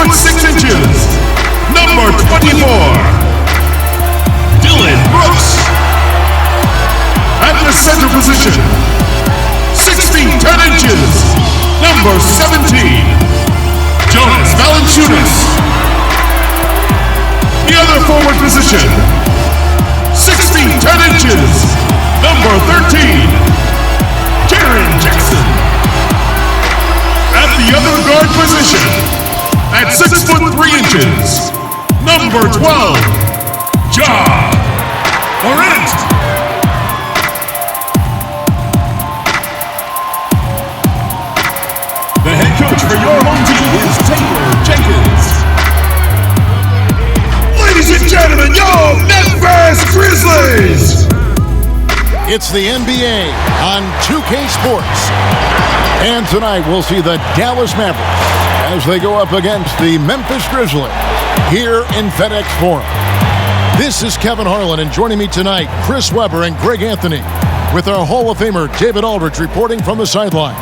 foot 6 inches, number 24, Dylan Brooks. At the center position, 6 feet 10 inches, number 17, Jonas Valanciunas. The other forward position, 6 feet 10 inches, number 13, Jaren Jackson. At the other guard position, at 6 foot 3 inches, number 12, Ja Morant. The head coach for your home team is Taylor Jenkins. Ladies and gentlemen, your Memphis Grizzlies! It's the NBA on 2K Sports. And tonight we'll see the Dallas Mavericks as they go up against the Memphis Grizzlies here in FedEx Forum. This is Kevin Harlan, and joining me tonight, Chris Webber and Greg Anthony, with our Hall of Famer David Aldridge reporting from the sideline.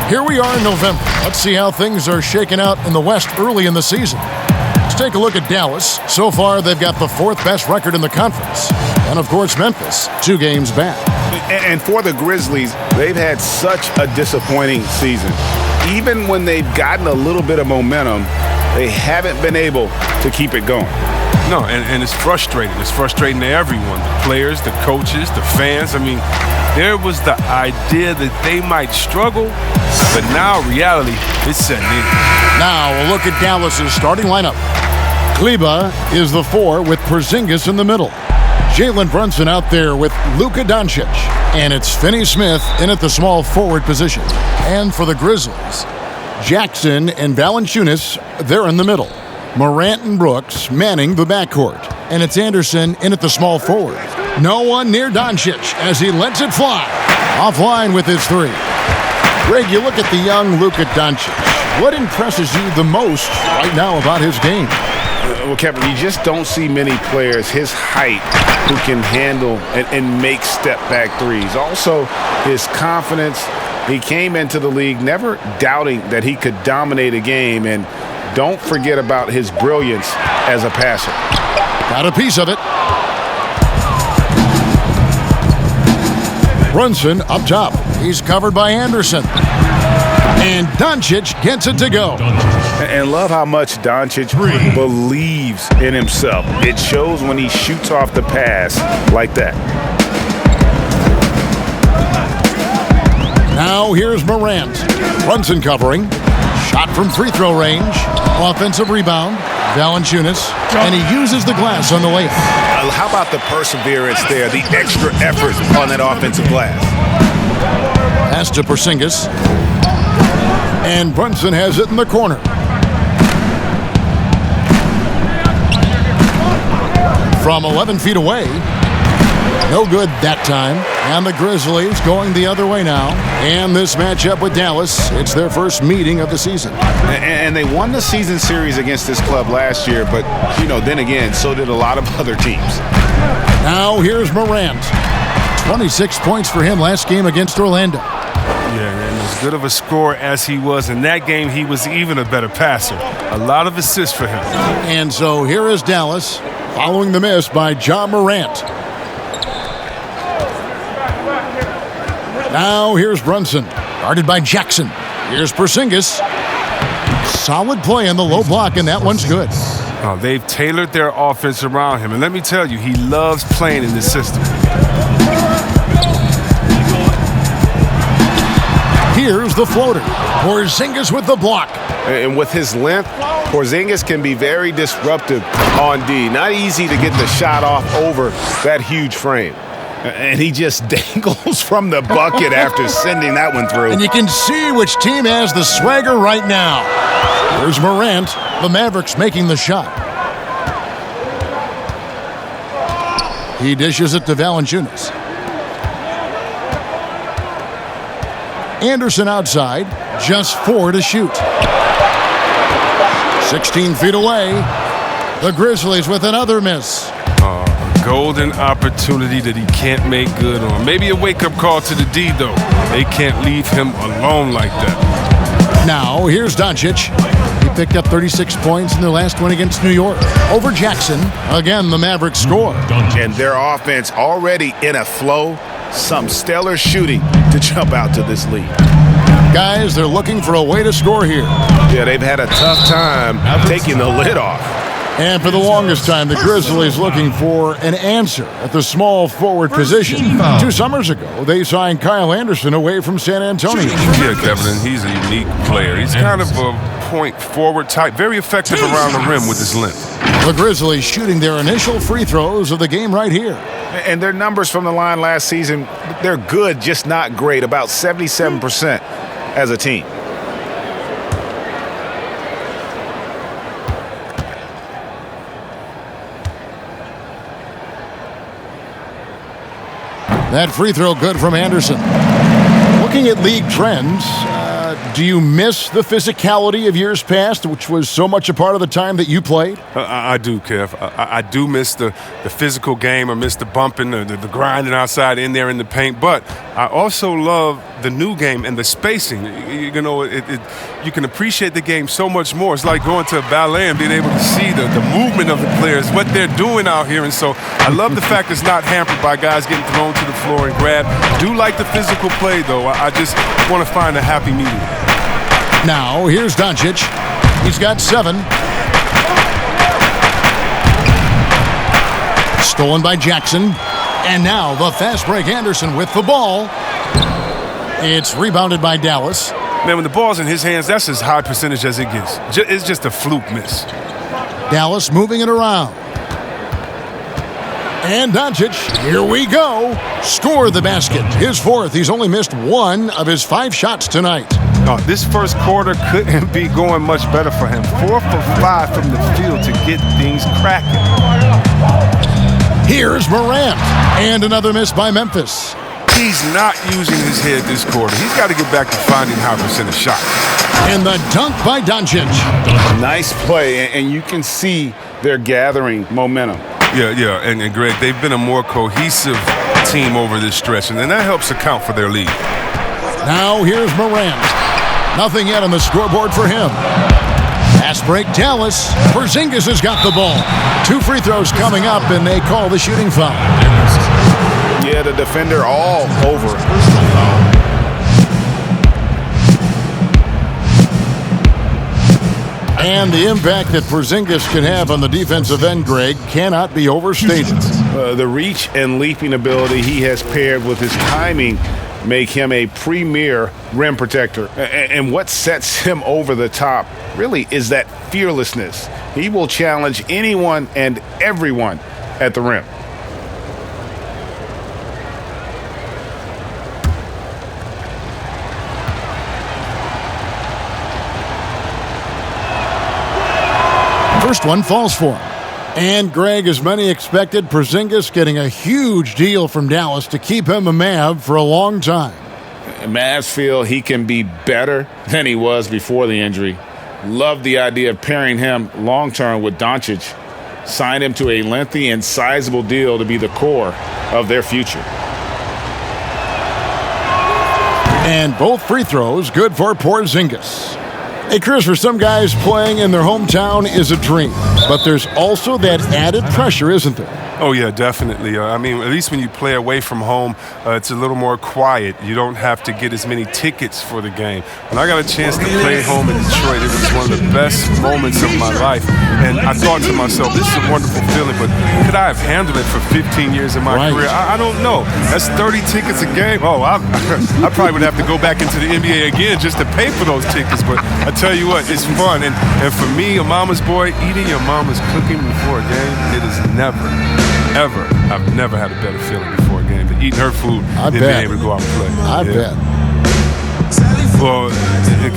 Here we are in November. Let's see how things are shaking out in the West early in the season. Let's take a look at Dallas. So far, they've got the 4th best record in the conference. And, of course, Memphis, 2 games back. And for the Grizzlies, they've had such a disappointing season. Even when they've gotten a little bit of momentum, they haven't been able to keep it going. No, and it's frustrating. It's frustrating to everyone, the players, the coaches, the fans. I mean, there was the idea that they might struggle, but now reality is setting in. Now a look at Dallas's starting lineup. Kleba is the 4 with Porzingis in the middle. Jalen Brunson out there with Luka Doncic. And it's Finney Smith in at the small forward position. And for the Grizzlies, Jackson and Valanciunas, they're in the middle. Morant and Brooks manning the backcourt. And it's Anderson in at the small forward. No one near Doncic as he lets it fly. Offline with his 3. Greg, you look at the young Luka Doncic. What impresses you the most right now about his game? Well, Kevin, you just don't see many players his height who can handle and make step-back threes. Also, his confidence. He came into the league never doubting that he could dominate a game, and don't forget about his brilliance as a passer. Got a piece of it. Brunson up top. He's covered by Anderson. And Doncic gets it to go. And love how much Doncic believes in himself. It shows when he shoots off the pass like that. Now here's Morant. Brunson covering. Shot from free throw range. Offensive rebound. Valanciunas. And he uses the glass on the layup. How about the perseverance there, the extra effort on that offensive glass? Pass to Porzingis. And Brunson has it in the corner. From 11 feet away. No good that time. And the Grizzlies going the other way now. And this matchup with Dallas, it's their first meeting of the season. And they won the season series against this club last year, but, then again, so did a lot of other teams. Now here's Morant. 26 points for him last game against Orlando. Yeah, and as good of a scorer as he was in that game, he was even a better passer. A lot of assists for him. And so here is Dallas following the miss by Ja Morant. Now here's Brunson, guarded by Jackson. Here's Porzingis. Solid play in the low block, and that one's good. Oh, they've tailored their offense around him, and let me tell you, he loves playing in this system. Here's the floater. Porzingis with the block. And with his length, Porzingis can be very disruptive on D. Not easy to get the shot off over that huge frame. And he just dangles from the bucket after sending that one through. And you can see which team has the swagger right now. There's Morant, the Mavericks making the shot. He dishes it to Valanciunas. Anderson outside, just 4 to shoot. 16 feet away, the Grizzlies with another miss. Golden opportunity that he can't make good on. Maybe a wake-up call to the D, though. They can't leave him alone like that. Now, here's Doncic. He picked up 36 points in their last win against New York. Over Jackson, again, the Mavericks score. And their offense already in a flow. Some stellar shooting to jump out to this lead. Guys, they're looking for a way to score here. Yeah, they've had a tough time taking the lid off. And for the longest time, the Grizzlies looking for an answer at the small forward position. 2 summers ago, they signed Kyle Anderson away from San Antonio. Yeah, Kevin, and he's a unique player. He's kind of a point forward type, very effective around the rim with his length. The Grizzlies shooting their initial free throws of the game right here. And their numbers from the line last season, they're good, just not great, about 77% as a team. That free throw good from Anderson. Looking at league trends, do you miss the physicality of years past, which was so much a part of the time that you played? I do, Kev. I do miss the physical game. I miss the bumping, the grinding outside in there in the paint. But I also love the new game and the spacing. You know, you can appreciate the game so much more. It's like going to a ballet and being able to see the movement of the players, what they're doing out here. And so I love the fact it's not hampered by guys getting thrown to the floor and grabbed. Do like the physical play, though. I just want to find a happy medium. Now, here's Doncic. He's got 7. Stolen by Jackson. And now the fast break Anderson with the ball. It's rebounded by Dallas. Man, when the ball's in his hands, that's as high percentage as it gets. It's just a fluke miss. Dallas moving it around. And Doncic, here we go. Scored the basket. His 4th. He's only missed 1 of his 5 shots tonight. This first quarter couldn't be going much better for him. 4 for 5 from the field to get things cracking. Here's Morant. And another miss by Memphis. He's not using his head this quarter. He's got to get back to finding high percentage shots. And the dunk by Doncic. Nice play, and you can see they're gathering momentum. Yeah, and Greg, they've been a more cohesive team over this stretch, and that helps account for their lead. Now here's Morant. Nothing yet on the scoreboard for him. Fast break Dallas. Porzingis has got the ball. 2 free throws coming up, and they call the shooting foul. Yeah, the defender all over it. And the impact that Porzingis can have on the defensive end, Greg, cannot be overstated. The reach and leaping ability he has paired with his timing make him a premier rim protector. And what sets him over the top really is that fearlessness. He will challenge anyone and everyone at the rim. First one falls for him. And Greg, as many expected, Porzingis getting a huge deal from Dallas to keep him a Mav for a long time. Mavs feel he can be better than he was before the injury. Love the idea of pairing him long-term with Doncic. Signed him to a lengthy and sizable deal to be the core of their future. And both free throws good for Porzingis. Hey, Chris, for some guys, playing in their hometown is a dream. But there's also that added pressure, isn't there? Oh, yeah, definitely. I mean, at least when you play away from home, it's a little more quiet. You don't have to get as many tickets for the game. When I got a chance to play home in Detroit, it was one of the best moments of my life. And I thought to myself, this is a wonderful feeling, but could I have handled it for 15 years in my career? I don't know. That's 30 tickets a game. Oh, I probably would have to go back into the NBA again just to pay for those tickets. But I tell you what, it's fun. And for me, a mama's boy, eating your mama's cooking before a game, it is I've never had a better feeling before a game than eating her food and being able to go out and play. I bet. Well,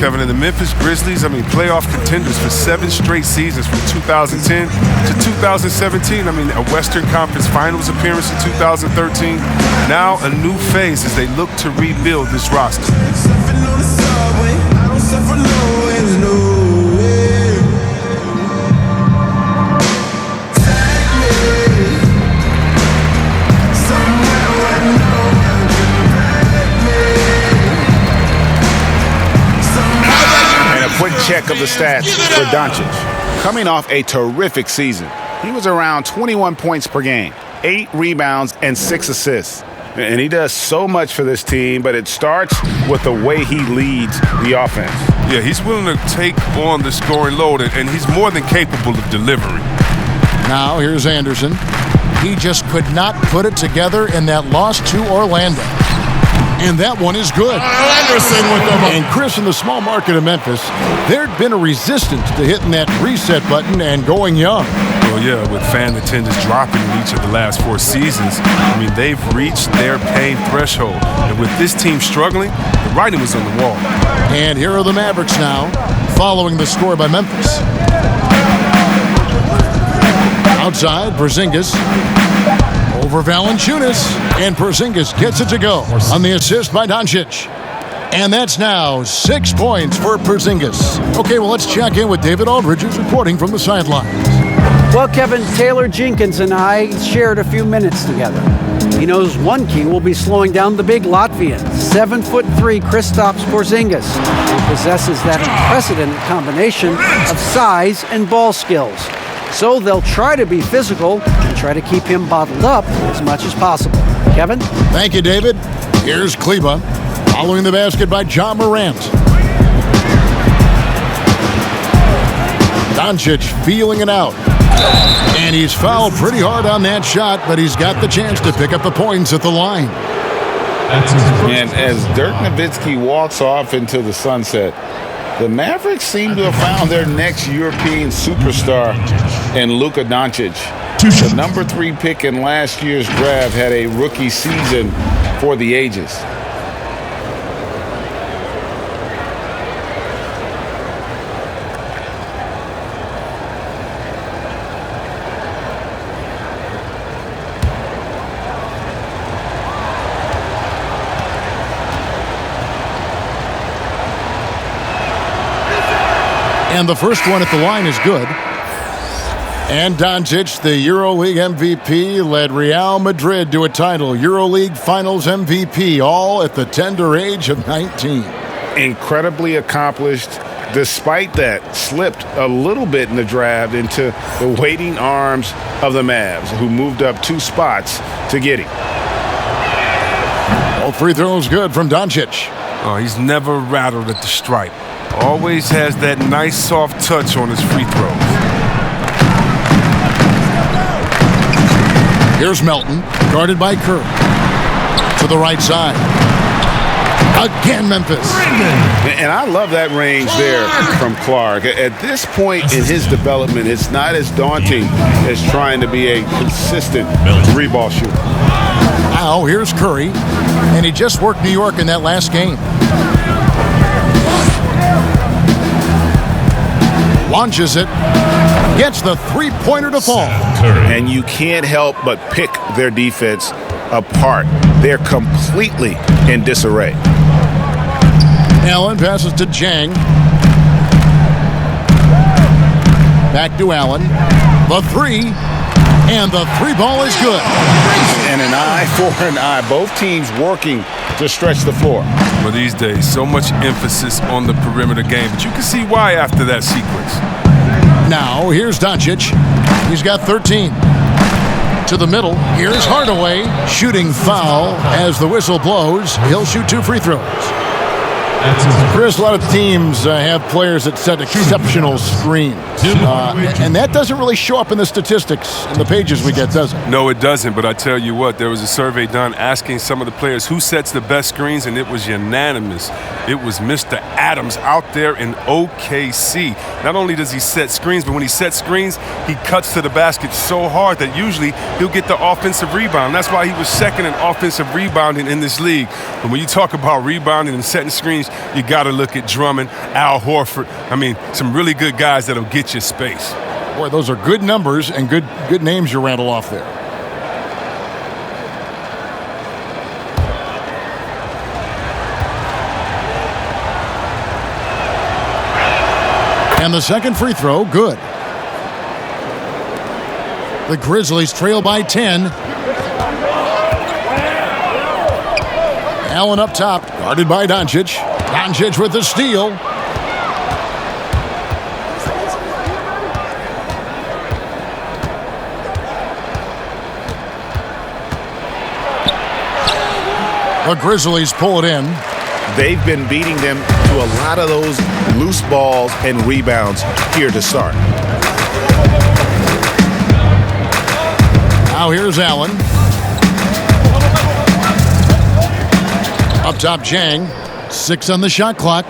Kevin, in the Memphis Grizzlies, I mean, playoff contenders for 7 straight seasons from 2010 to 2017. I mean, a Western Conference Finals appearance in 2013. Now a new phase as they look to rebuild this roster. check of the stats for Doncic. Coming off a terrific season, he was around 21 points per game, 8 rebounds, and 6 assists. And he does so much for this team, but it starts with the way he leads the offense. Yeah, he's willing to take on the scoring load, and he's more than capable of delivering. Now here's Anderson. He just could not put it together in that loss to Orlando. And that one is good. Anderson with them. And Chris, in the small market of Memphis, there'd been a resistance to hitting that reset button and going young. Well, yeah, with fan attendance dropping in each of the last 4 seasons, I mean, they've reached their pain threshold. And with this team struggling, the writing was on the wall. And here are the Mavericks now, following the score by Memphis. Outside, Porzingis over Valanciunas, and Porzingis gets it to go on the assist by Doncic. And that's now 6 points for Porzingis. Okay, well, let's check in with David Aldridge, who's reporting from the sidelines. Well, Kevin, Taylor Jenkins and I shared a few minutes together. He knows one key will be slowing down the big Latvian, 7'3" Kristaps Porzingis, who possesses that unprecedented combination of size and ball skills. So they'll try to be physical and try to keep him bottled up as much as possible. Kevin? Thank you, David. Here's Kleba, following the basket by John Morant. Doncic feeling it out. And he's fouled pretty hard on that shot, but he's got the chance to pick up the points at the line. And as Dirk Nowitzki walks off into the sunset, the Mavericks seem to have found their next European superstar in Luka Doncic. The number 3 pick in last year's draft had a rookie season for the ages. And the first one at the line is good. And Doncic, the EuroLeague MVP, led Real Madrid to a title. EuroLeague Finals MVP, all at the tender age of 19. Incredibly accomplished. Despite that, slipped a little bit in the draft into the waiting arms of the Mavs, who moved up 2 spots to get him. All free throws good from Doncic. Oh, he's never rattled at the stripe. Always has that nice soft touch on his free throws. Here's Melton, guarded by Curry. To the right side. Again, Memphis. And I love that range there from Clark. At this point in his development, it's not as daunting as trying to be a consistent 3-ball shooter. Now, here's Curry. And he just worked New York in that last game. Launches it, gets the 3-pointer to fall. And you can't help but pick their defense apart. They're completely in disarray. Allen passes to Jang. Back to Allen. The 3, and the 3-ball is good. And an eye for an eye. Both teams working to stretch the floor. Well, these days, so much emphasis on the perimeter game, but you can see why after that sequence. Now, here's Doncic. He's got 13. To the middle, here's Hardaway. Shooting foul as the whistle blows. He'll shoot 2 free throws. Chris, a lot of teams have players that set exceptional screens. And that doesn't really show up in the statistics in the pages we get, does it? No, it doesn't. But I tell you what, there was a survey done asking some of the players who sets the best screens, and it was unanimous. It was Mr. Adams out there in OKC. Not only does he set screens, but when he sets screens, he cuts to the basket so hard that usually he'll get the offensive rebound. That's why he was second in offensive rebounding in this league. And when you talk about rebounding and setting screens, you got to look at Drummond, Al Horford. I mean, some really good guys that'll get you space. Boy, those are good numbers and good names you rattle off there. And the second free throw, good. The Grizzlies trail by 10. Allen up top, guarded by Doncic. Doncic with the steal. The Grizzlies pull it in. They've been beating them to a lot of those loose balls and rebounds here to start. Now here's Allen. Up top, Jang. 6 on the shot clock.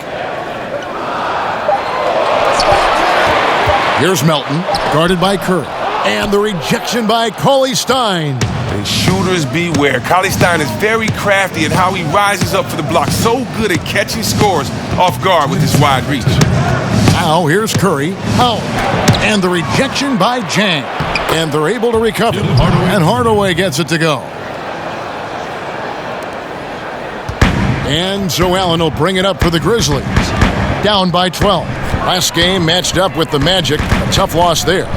Here's Melton, guarded by Curry. And the rejection by Cauley Stein. And shooters beware. Cauley Stein is very crafty at how he rises up for the block. So good at catching scores off guard with his wide reach. Now here's Curry. Howell. And the rejection by Jang. And they're able to recover. And Hardaway gets it to go. And so Allen will bring it up for the Grizzlies. Down by 12. Last game matched up with the Magic. A tough loss there.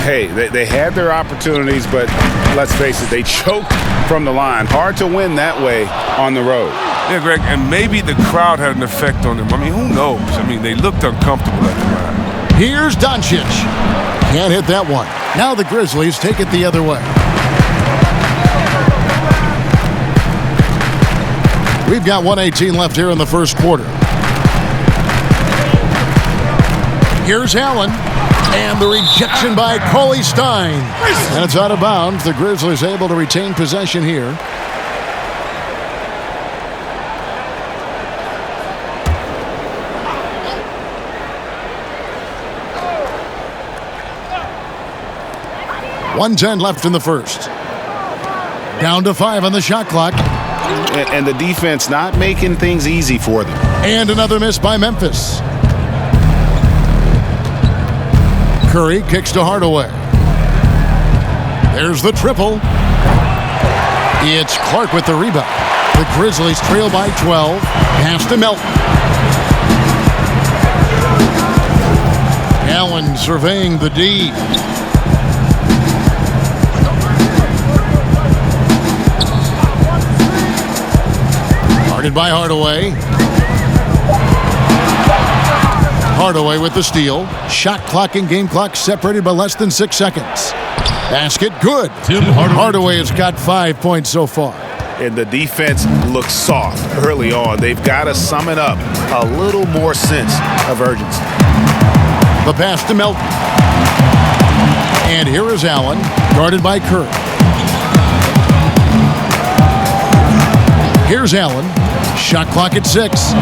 Hey, they had their opportunities, but let's face it, they choked from the line. Hard to win that way on the road. Yeah, Greg, and maybe the crowd had an effect on them. I mean, who knows? I mean, they looked uncomfortable at the line. Here's Doncic. Can't hit that one. Now the Grizzlies take it the other way. We've got 1:18 left here in the first quarter. Here's Allen. And the rejection by Cauley Stein. And it's out of bounds. The Grizzlies able to retain possession here. .110 left in the first. Down to 5 on the shot clock. And the defense not making things easy for them. And another miss by Memphis. Curry kicks to Hardaway. There's the triple. It's Clark with the rebound. The Grizzlies trail by 12. Pass to Melton. Allen surveying the D. Guarded by Hardaway. Hardaway with the steal. Shot clock and game clock separated by less than 6 seconds. Basket good. Hardaway has got 5 points so far. And the defense looks soft early on. They've got to sum it up. A little more sense of urgency. The pass to Melton. And here is Allen, guarded by Curry. Here's Allen. Shot clock at 6.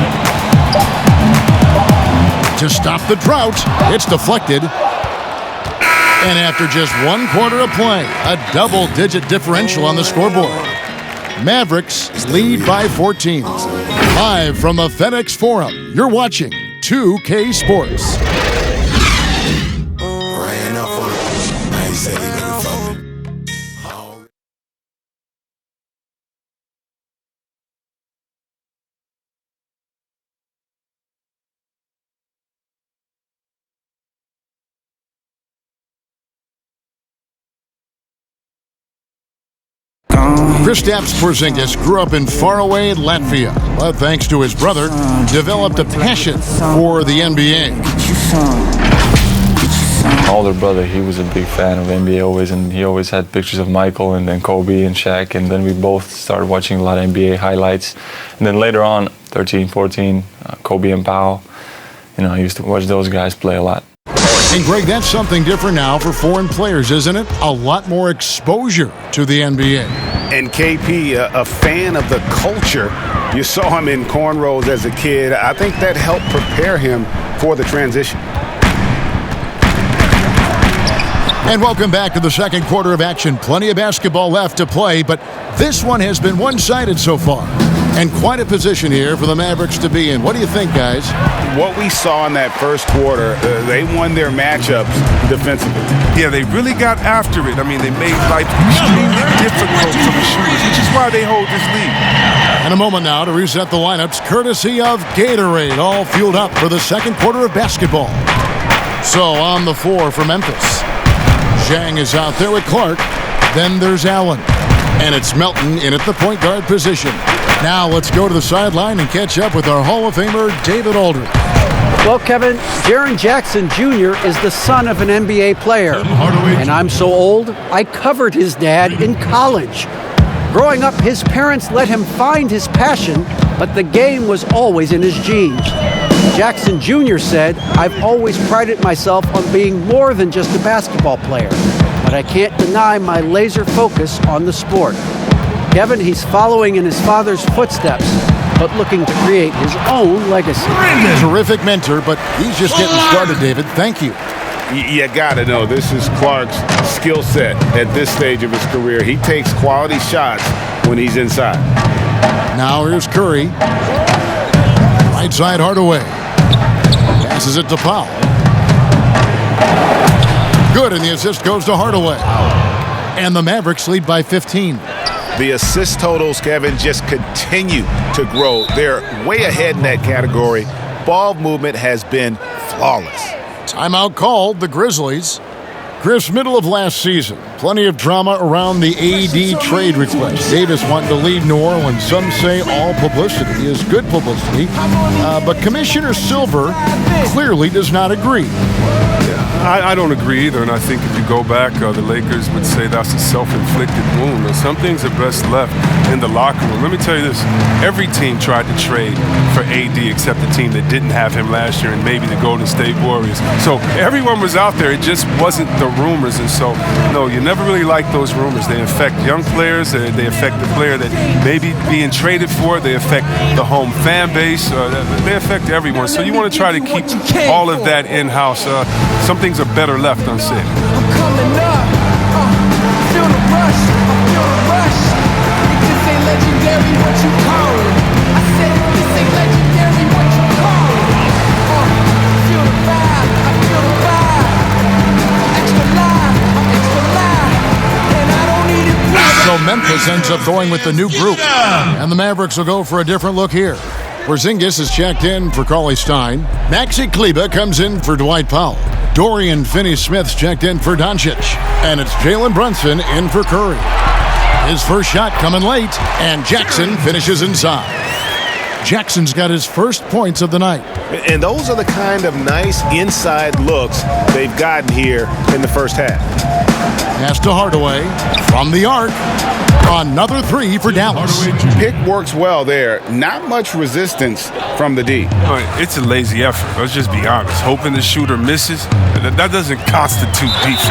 To stop the drought, it's deflected. And after just 1 quarter of play, a double-digit differential on the scoreboard. Mavericks lead by 14. Live from the FedEx Forum, you're watching 2K Sports. Kristaps Porzingis grew up in faraway Latvia, but thanks to his brother, developed a passion for the NBA. My older brother, he was a big fan of NBA always, and he always had pictures of Michael and then Kobe and Shaq, and then we both started watching a lot of NBA highlights. And then later on, 13, 14, Kobe and Powell, I used to watch those guys play a lot. And Greg, that's something different now for foreign players, isn't it? A lot more exposure to the NBA. And KP, a fan of the culture. You saw him in cornrows as a kid. I think that helped prepare him for the transition. And welcome back to the second quarter of action. Plenty of basketball left to play, but this one has been one-sided so far. And quite a position here for the Mavericks to be in. What do you think, guys? What we saw in that first quarter, they won their matchups defensively. Yeah, they really got after it. I mean, they made life extremely difficult for the shooters, which is why they hold this lead. And a moment now to reset the lineups, courtesy of Gatorade, all fueled up for the second quarter of basketball. So on the floor for Memphis, Zhang is out there with Clark. Then there's Allen. And it's Melton in at the point guard position. Now let's go to the sideline and catch up with our Hall of Famer, David Aldridge. Well, Kevin, Jaren Jackson Jr. is the son of an NBA player. And I'm so old, I covered his dad in college. Growing up, his parents let him find his passion, but the game was always in his genes. Jackson Jr. said, "I've always prided myself on being more than just a basketball player, but I can't deny my laser focus on the sport." Kevin, he's following in his father's footsteps, but looking to create his own legacy. Terrific mentor, but he's just getting started, David. Thank you. You gotta know, this is Clark's skill set at this stage of his career. He takes quality shots when he's inside. Now here's Curry. Right side Hardaway. Passes it to Powell. Good, and the assist goes to Hardaway. And the Mavericks lead by 15. The assist totals, Kevin, just continue to grow. They're way ahead in that category. Ball movement has been flawless. Timeout called, the Grizzlies. Chris, middle of last season, plenty of drama around the AD trade request. Davis wanting to leave New Orleans. Some say all publicity is good publicity, but Commissioner Silver clearly does not agree. I don't agree either, and I think if you go back, the Lakers would say that's a self-inflicted wound. And some things are best left in the locker room. Let me tell you this. Every team tried to trade for AD except the team that didn't have him last year and maybe the Golden State Warriors. So everyone was out there. It just wasn't the rumors. And so, no, you never really like those rumors. They affect young players. They affect the player that may be being traded for. They affect the home fan base. They affect everyone. So you want to try to keep all of that in-house. Some things are better left unsaid. I'm coming up. Feel the rush. Feel the rush. If this ain't legendary, what you call it? I said if this ain't legendary, what you call it? Feel the vibe. I feel the vibe. Extra live. I'm extra live. And I don't need it. So Memphis ends up going with the new group. And the Mavericks will go for a different look here. Porzingis is checked in for Cauley-Stein. Maxi Kleber comes in for Dwight Powell. Dorian Finney-Smith's checked in for Doncic. And it's Jalen Brunson in for Curry. His first shot coming late, and Jackson finishes inside. Jackson's got his first points of the night. And those are the kind of nice inside looks they've gotten here in the first half. Pass to Hardaway from the arc. Another three for Dallas. Pick works well there. Not much resistance from the D. It's a lazy effort. Let's just be honest. Hoping the shooter misses, that doesn't constitute defense.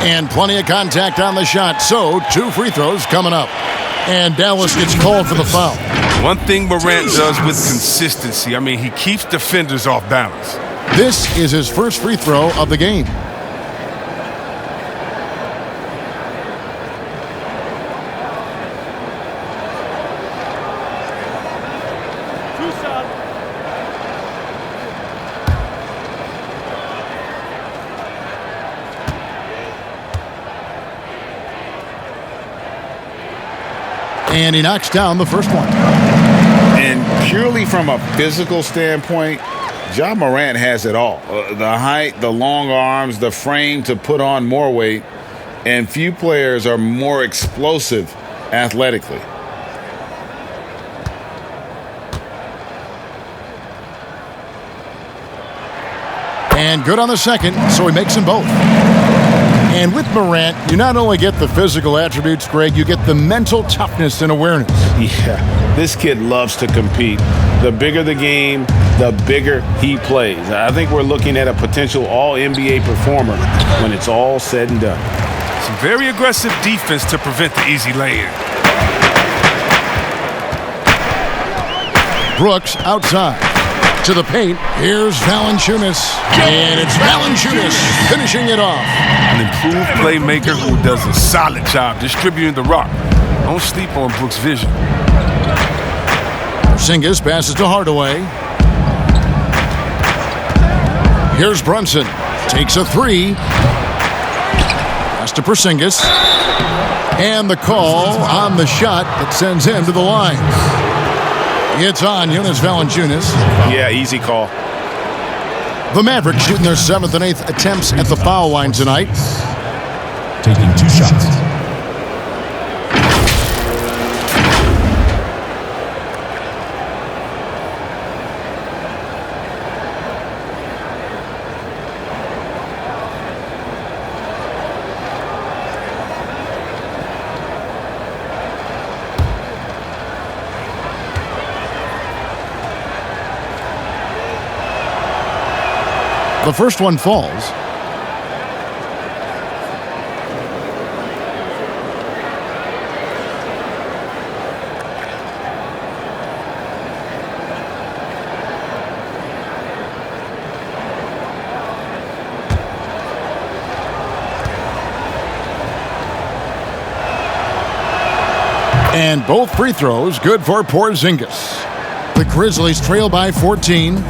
And plenty of contact on the shot. So 2 free throws coming up. And Dallas gets called for the foul. One thing Morant does with consistency, he keeps defenders off balance. This is his first free throw of the game. And he knocks down the first one. And purely from a physical standpoint, Ja Morant has it all. The height, the long arms, the frame to put on more weight. And few players are more explosive athletically. And good on the second, so he makes them both. And with Morant, you not only get the physical attributes, Greg, you get the mental toughness and awareness. Yeah, this kid loves to compete. The bigger the game, the bigger he plays. I think we're looking at a potential all-NBA performer when it's all said and done. Some very aggressive defense to prevent the easy lay-in. Brooks outside. To the paint, here's Valanciunas. And it's Valanciunas finishing it off. An improved playmaker who does a solid job distributing the rock. Don't sleep on Brooks' vision. Porzingis passes to Hardaway. Here's Brunson. Takes a three. Pass to Porzingis. And the call on the shot that sends him to the line. It's on Jonas Valanciunas. Yeah, easy call. The Mavericks shooting their 7th and 8th attempts at the foul line tonight. Taking 2 shots. The first one falls. And both free throws good for Porzingis. The Grizzlies trail by 14.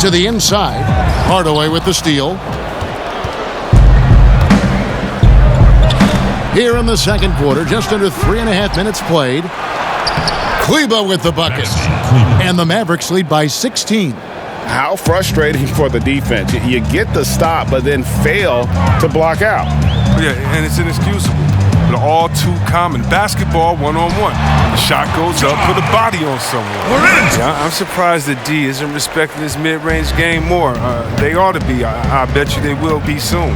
To the inside. Hardaway with the steal. Here in the second quarter, just under 3.5 minutes played. Kleba with the bucket. And the Mavericks lead by 16. How frustrating for the defense. You get the stop, but then fail to block out. Yeah, and it's inexcusable. But all too common. Basketball one-on-one. The shot goes up, put a body on someone. Yeah, I'm surprised that D isn't respecting his mid-range game more. They ought to be. I bet you they will be soon.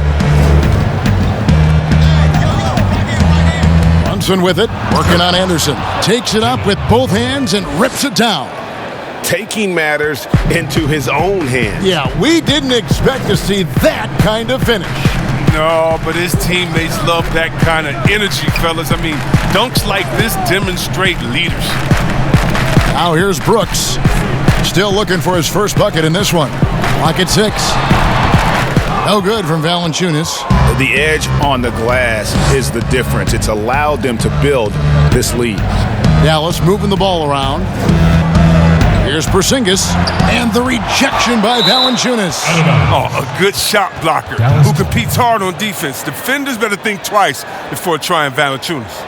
Brunson with it, working on Anderson. Takes it up with both hands and rips it down. Taking matters into his own hands. Yeah, we didn't expect to see that kind of finish. No, but his teammates love that kind of energy, fellas. I mean, dunks like this demonstrate leadership. Now here's Brooks. Still looking for his first bucket in this one. Clock at 6. No good from Valanciunas. The edge on the glass is the difference. It's allowed them to build this lead. Dallas moving the ball around. Here's Porzingis, and the rejection by Valanciunas. Oh, a good shot blocker who competes hard on defense. Defenders better think twice before trying Valanciunas.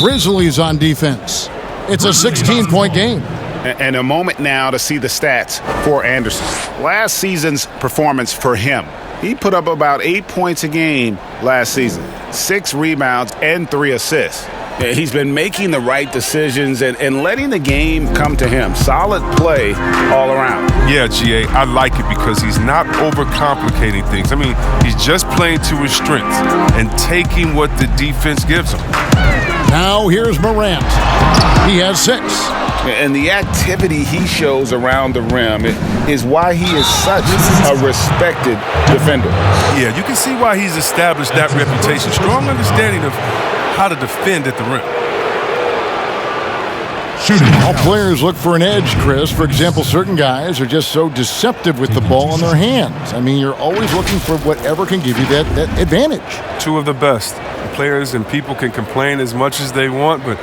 Grizzlies on defense. It's a 16-point game. And a moment now to see the stats for Anderson. Last season's performance for him. He put up about 8 points a game last season, 6 rebounds and 3 assists. He's been making the right decisions and letting the game come to him. Solid play all around. Yeah, GA, I like it because he's not overcomplicating things. I mean, he's just playing to his strengths and taking what the defense gives him. Now here's Morant. He has 6. And the activity he shows around the rim is why he is such a respected defender. Yeah, you can see why he's established that reputation. Strong understanding of how to defend at the rim. All players look for an edge, Chris. For example, certain guys are just so deceptive with the ball in their hands. I mean, you're always looking for whatever can give you that advantage. Two of the best. Players and people can complain as much as they want, but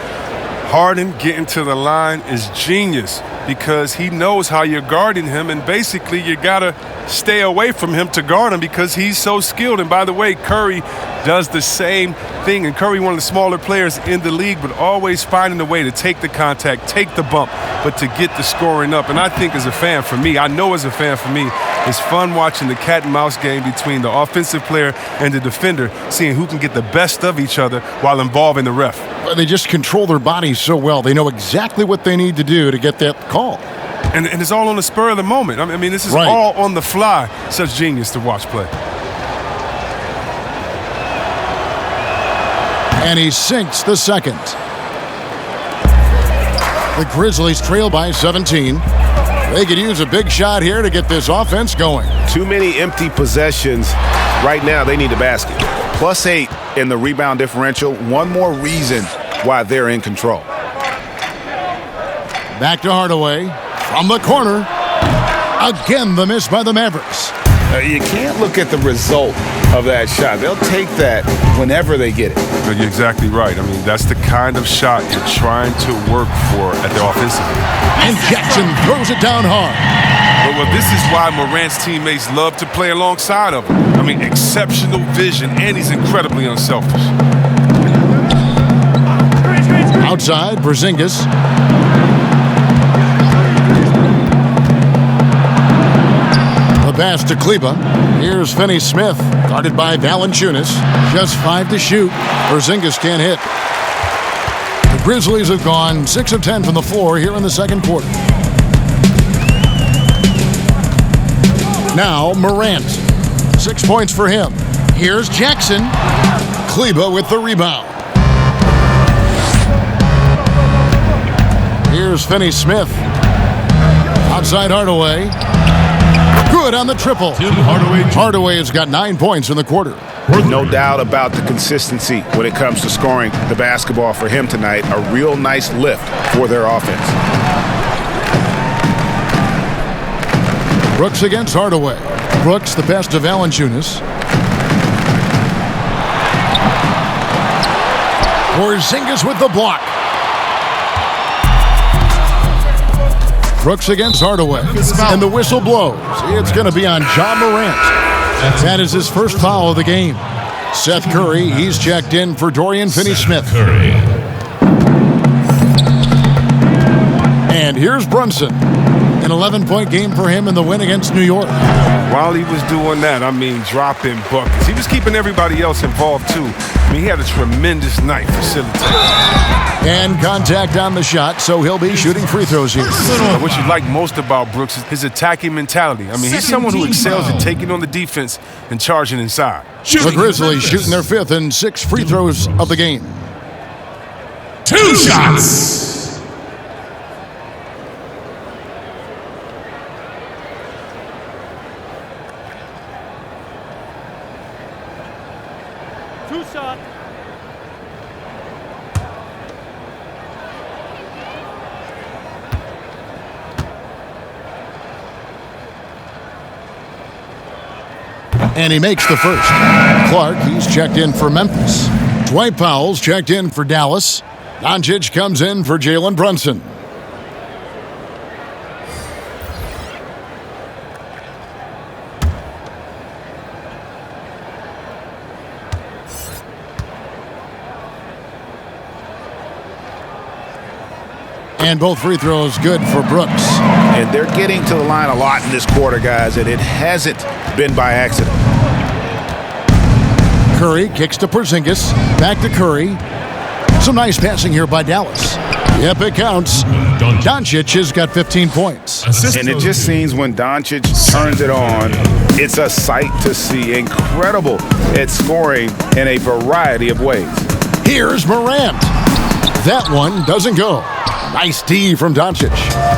Harden getting to the line is genius because he knows how you're guarding him, and basically you got to stay away from him to guard him because he's so skilled. And by the way, Curry does the same thing, and Curry, one of the smaller players in the league, but always finding a way to take the contact, take the bump, but to get the scoring up. And I think as a fan for me, it's fun watching the cat and mouse game between the offensive player and the defender, seeing who can get the best of each other while involving the ref. They just control their bodies so well. They know exactly what they need to do to get that call. And it's all on the spur of the moment. I mean, this is right. All on the fly. Such genius to watch play. And he sinks the second. The Grizzlies trail by 17. They could use a big shot here to get this offense going. Too many empty possessions. Right now, they need a basket. +8 in the rebound differential. One more reason why they're in control. Back to Hardaway. From the corner. Again, the miss by the Mavericks. You can't look at the result of that shot. They'll take that whenever they get it. You're exactly right. I mean, that's the kind of shot you're trying to work for at the offensive end. And Jackson throws it down hard. Well, this is why Morant's teammates love to play alongside of him. I mean, exceptional vision, and he's incredibly unselfish. Outside, Porzingis. The pass to Kleba. Here's Finney Smith, guarded by Valanciunas. Just 5 to shoot. Porzingis can't hit. The Grizzlies have gone 6 of 10 from the floor here in the second quarter. Now Morant. 6 points for him. Here's Jackson. Kleba with the rebound. Here's Finney Smith. Outside Hardaway. Good on the triple. Hardaway has got 9 points in the quarter. No doubt about the consistency when it comes to scoring the basketball for him tonight. A real nice lift for their offense. Brooks against Hardaway. Brooks the best of Valanciunas. Porzingis with the block. Brooks against Hardaway. And the whistle blows. It's going to be on John Morant. That is his first foul of the game. Seth Curry, he's checked in for Dorian Finney-Smith. And here's Brunson. An 11-point game for him in the win against New York. While he was doing that, dropping buckets. He was keeping everybody else involved, too. He had a tremendous night facilitating. And contact on the shot, so he'll be shooting free throws here. What you like most about Brooks is his attacking mentality. He's someone who excels at taking on the defense and charging inside. The Grizzlies shooting their 5th and 6th free throws of the game. 2 shots. And he makes the first. Clark, he's checked in for Memphis. Dwight Powell's checked in for Dallas. Doncic comes in for Jalen Brunson. And both free throws good for Brooks. And they're getting to the line a lot in this quarter, guys, and it hasn't been by accident. Curry kicks to Porzingis. Back to Curry. Some nice passing here by Dallas. Yep, it counts. Doncic has got 15 points. And it just seems when Doncic turns it on, it's a sight to see. Incredible at scoring in a variety of ways. Here's Morant. That one doesn't go. Nice D from Doncic.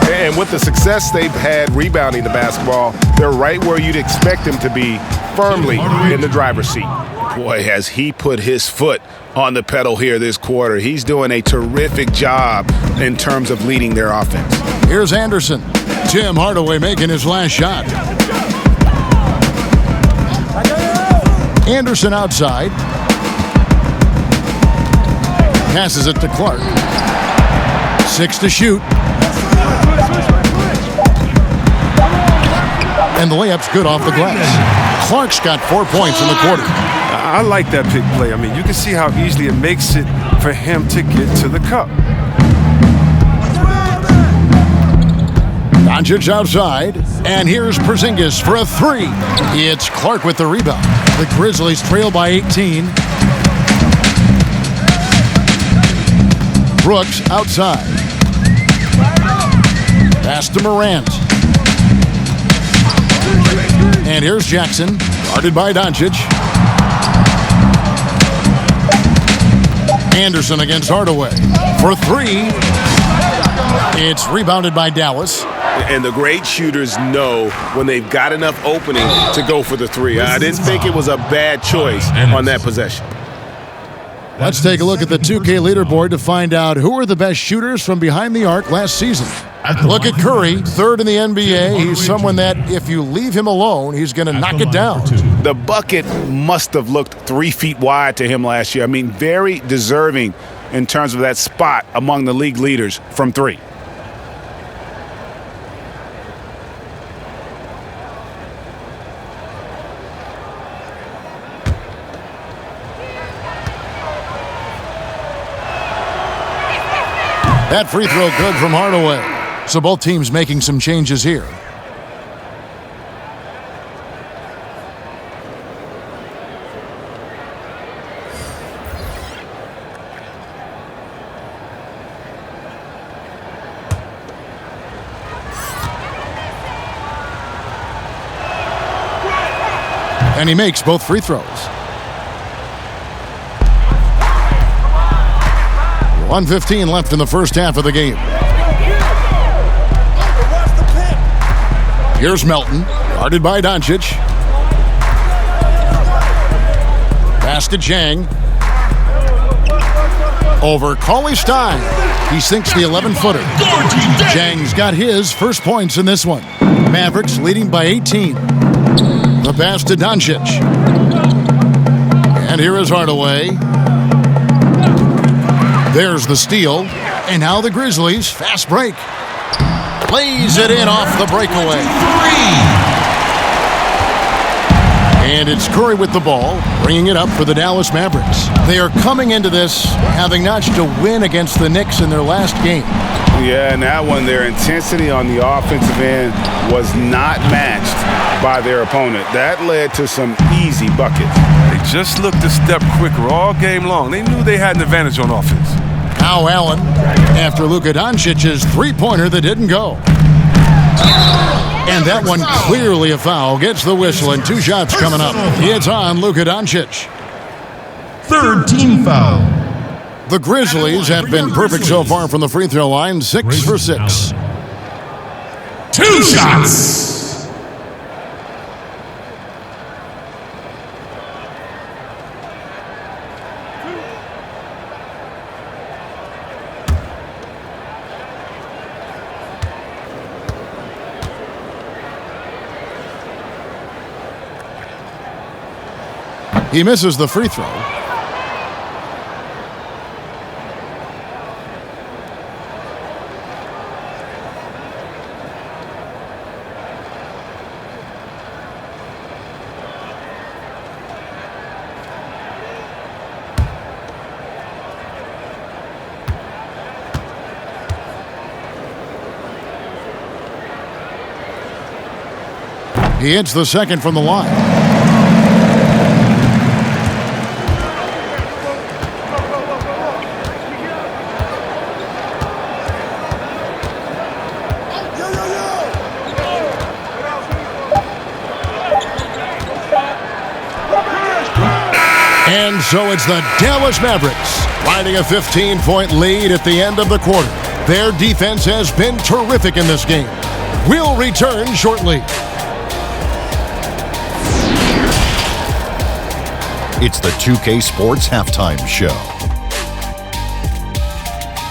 And with the success they've had rebounding the basketball, they're right where you'd expect them to be, firmly in the driver's seat. Boy, has he put his foot on the pedal here this quarter. He's doing a terrific job in terms of leading their offense. Here's Anderson. Tim Hardaway making his last shot. Anderson outside. Passes it to Clark. 6 to shoot. And the layup's good off the glass. Clark's got 4 points in the quarter. I like that pick play. You can see how easily it makes it for him to get to the cup. Doncic outside. And here's Porzingis for a 3. It's Clark with the rebound. The Grizzlies trail by 18. Brooks outside. Pass to Morant. And here's Jackson, guarded by Doncic. Anderson against Hardaway for 3. It's rebounded by Dallas. And the great shooters know when they've got enough opening to go for the 3. I didn't think it was a bad choice on that possession. Let's take a look at the 2K leaderboard to find out who are the best shooters from behind the arc last season. Look at Curry, 3rd in the NBA. He's someone that if you leave him alone, he's going to knock it down. The bucket must have looked 3 feet wide to him last year. Very deserving in terms of that spot among the league leaders from 3. That free throw good from Hardaway. So both teams making some changes here. And he makes both free throws. 1:15 left in the first half of the game. Here's Melton, guarded by Doncic. Pass to Chang. Over Cauley Stein. He sinks the 11-footer. Chang's got his first points in this one. Mavericks leading by 18. The pass to Doncic. And here is Hardaway. There's the steal. And now the Grizzlies, fast break. Lays it in off the breakaway. And it's Curry with the ball, bringing it up for the Dallas Mavericks. They are coming into this having notched a win against the Knicks in their last game. Yeah, and that one, their intensity on the offensive end was not matched by their opponent. That led to some easy buckets. They just looked a step quicker all game long. They knew they had an advantage on offense. Now Allen, after Luka Doncic's three-pointer that didn't go. And that one clearly a foul. Gets the whistle and 2 shots coming up. It's on Luka Doncic. Third team foul. The Grizzlies have been perfect so far from the free throw line, 6 for 6. 2 shots. He misses the free throw. He hits the second from the line. And so it's the Dallas Mavericks riding a 15-point lead at the end of the quarter. Their defense has been terrific in this game. We'll return shortly. It's the 2K Sports Halftime Show.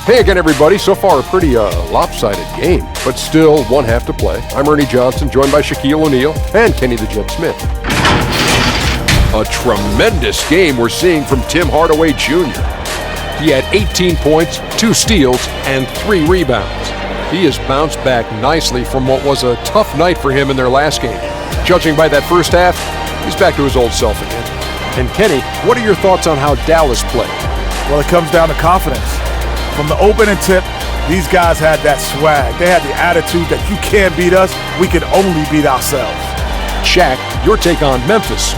Hey again, everybody. So far, a pretty lopsided game, but still one half to play. I'm Ernie Johnson, joined by Shaquille O'Neal and Kenny the Jet Smith. A tremendous game we're seeing from Tim Hardaway Jr. He had 18 points, 2 steals, and 3 rebounds. He has bounced back nicely from what was a tough night for him in their last game. Judging by that first half, he's back to his old self again. And Kenny, what are your thoughts on how Dallas played? Well, it comes down to confidence. From the opening tip, these guys had that swag. They had the attitude that you can't beat us, we can only beat ourselves. Shaq, your take on Memphis.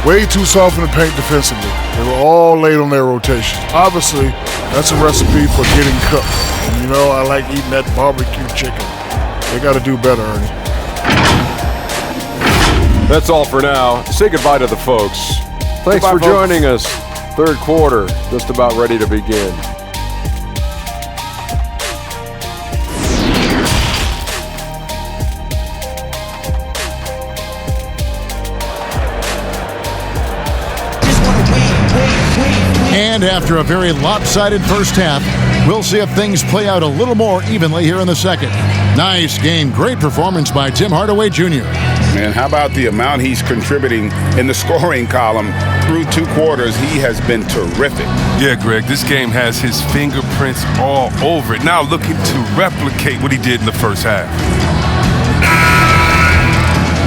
Way too soft in the paint defensively. They were all late on their rotation. Obviously, that's a recipe for getting cooked. And you know, I like eating that barbecue chicken. They got to do better, Ernie. That's all for now. Say goodbye to the folks. Thanks for joining us. Third quarter, just about ready to begin. And after a very lopsided first half, we'll see if things play out a little more evenly here in the second. Nice game. Great performance by Tim Hardaway Jr. Man, how about the amount he's contributing in the scoring column through 2 quarters? He has been terrific. Yeah, Greg, this game has his fingerprints all over it. Now looking to replicate what he did in the first half.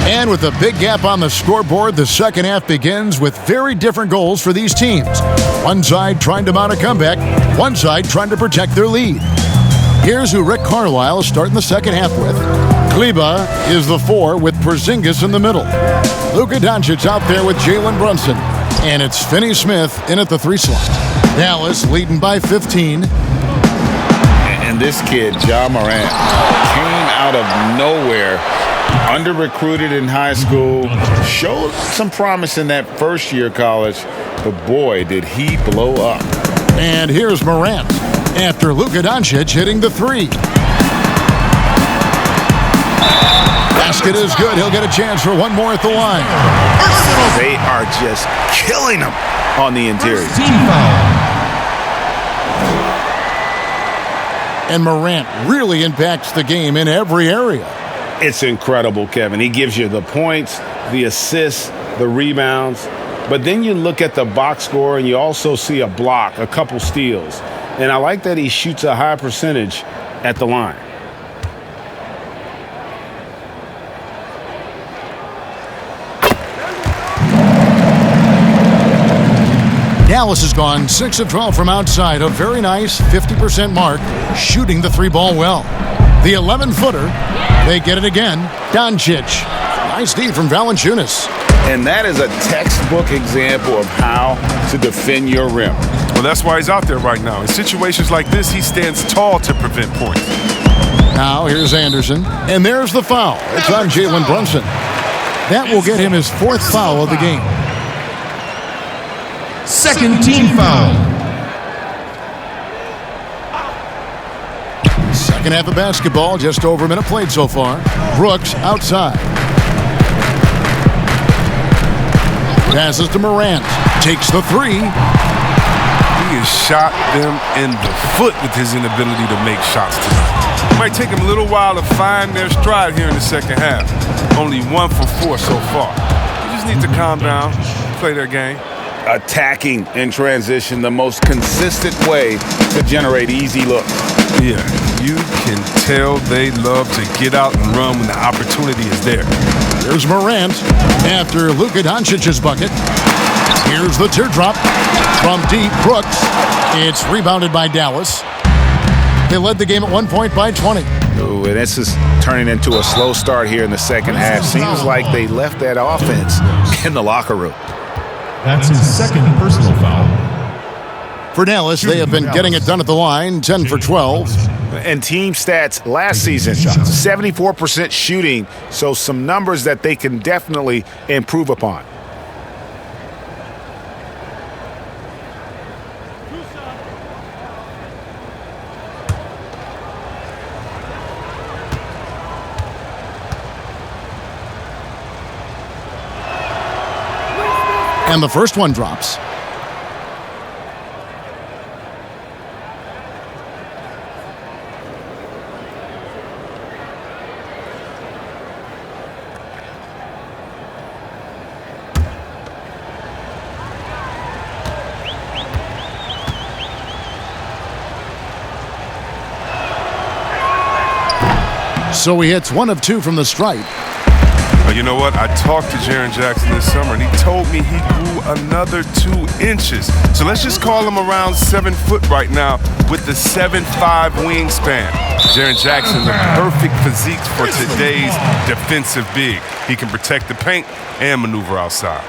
And with a big gap on the scoreboard, the second half begins with very different goals for these teams. One side trying to mount a comeback, one side trying to protect their lead. Here's who Rick Carlisle is starting the second half with. Kleba is the 4 with Porzingis in the middle. Luka Doncic out there with Jalen Brunson. And it's Finney Smith in at the 3 slot. Dallas leading by 15. And this kid, Ja Morant, came out of nowhere. Under-recruited in high school, showed some promise in that first year of college, but boy, did he blow up. And here's Morant after Luka Doncic hitting the 3. basket is good. He'll get a chance for one more at the line. They are just killing him on the interior. And Morant really impacts the game in every area. It's incredible, Kevin. He gives you the points, the assists, the rebounds. But then you look at the box score and you also see a block, a couple steals. And I like that he shoots a high percentage at the line. Dallas has gone 6 of 12 from outside, a very nice 50% mark, shooting the three ball well. The 11-footer, they get it again. Doncic, nice D from Valanciunas. And that is a textbook example of how to defend your rim. Well, that's why he's out there right now. In situations like this, he stands tall to prevent points. Now here's Anderson, and there's the foul. It's on Jalen Brunson. That will get him his 4th foul of the game. Second team foul. Second half of basketball, just over a minute played so far. Brooks outside. Passes to Morant. Takes the three. He has shot them in the foot with his inability to make shots tonight. It might take him a little while to find their stride here in the second half. Only 1 for 4 so far. They just need to calm down, play their game. Attacking in transition, the most consistent way to generate easy looks. Yeah, you can tell they love to get out and run when the opportunity is there. Here's Morant after Luka Doncic's bucket. Here's the teardrop from deep. Brooks. It's rebounded by Dallas. They led the game at 1 point by 20. Ooh, and this is turning into a slow start here in the second half. Seems like they left that offense in the locker room. That's his second personal foul. For Dallas, they have been getting it done at the line, 10 for 12. And team stats last season, 74% shooting, so some numbers that they can definitely improve upon. And the first one drops. So he hits 1 of 2 from the stripe. But you know what? I talked to Jaren Jackson this summer, and he told me he grew another 2 inches. So let's just call him around 7 foot right now with the 7'5" wingspan. Jaren Jackson, the perfect physique for today's defensive big. He can protect the paint and maneuver outside.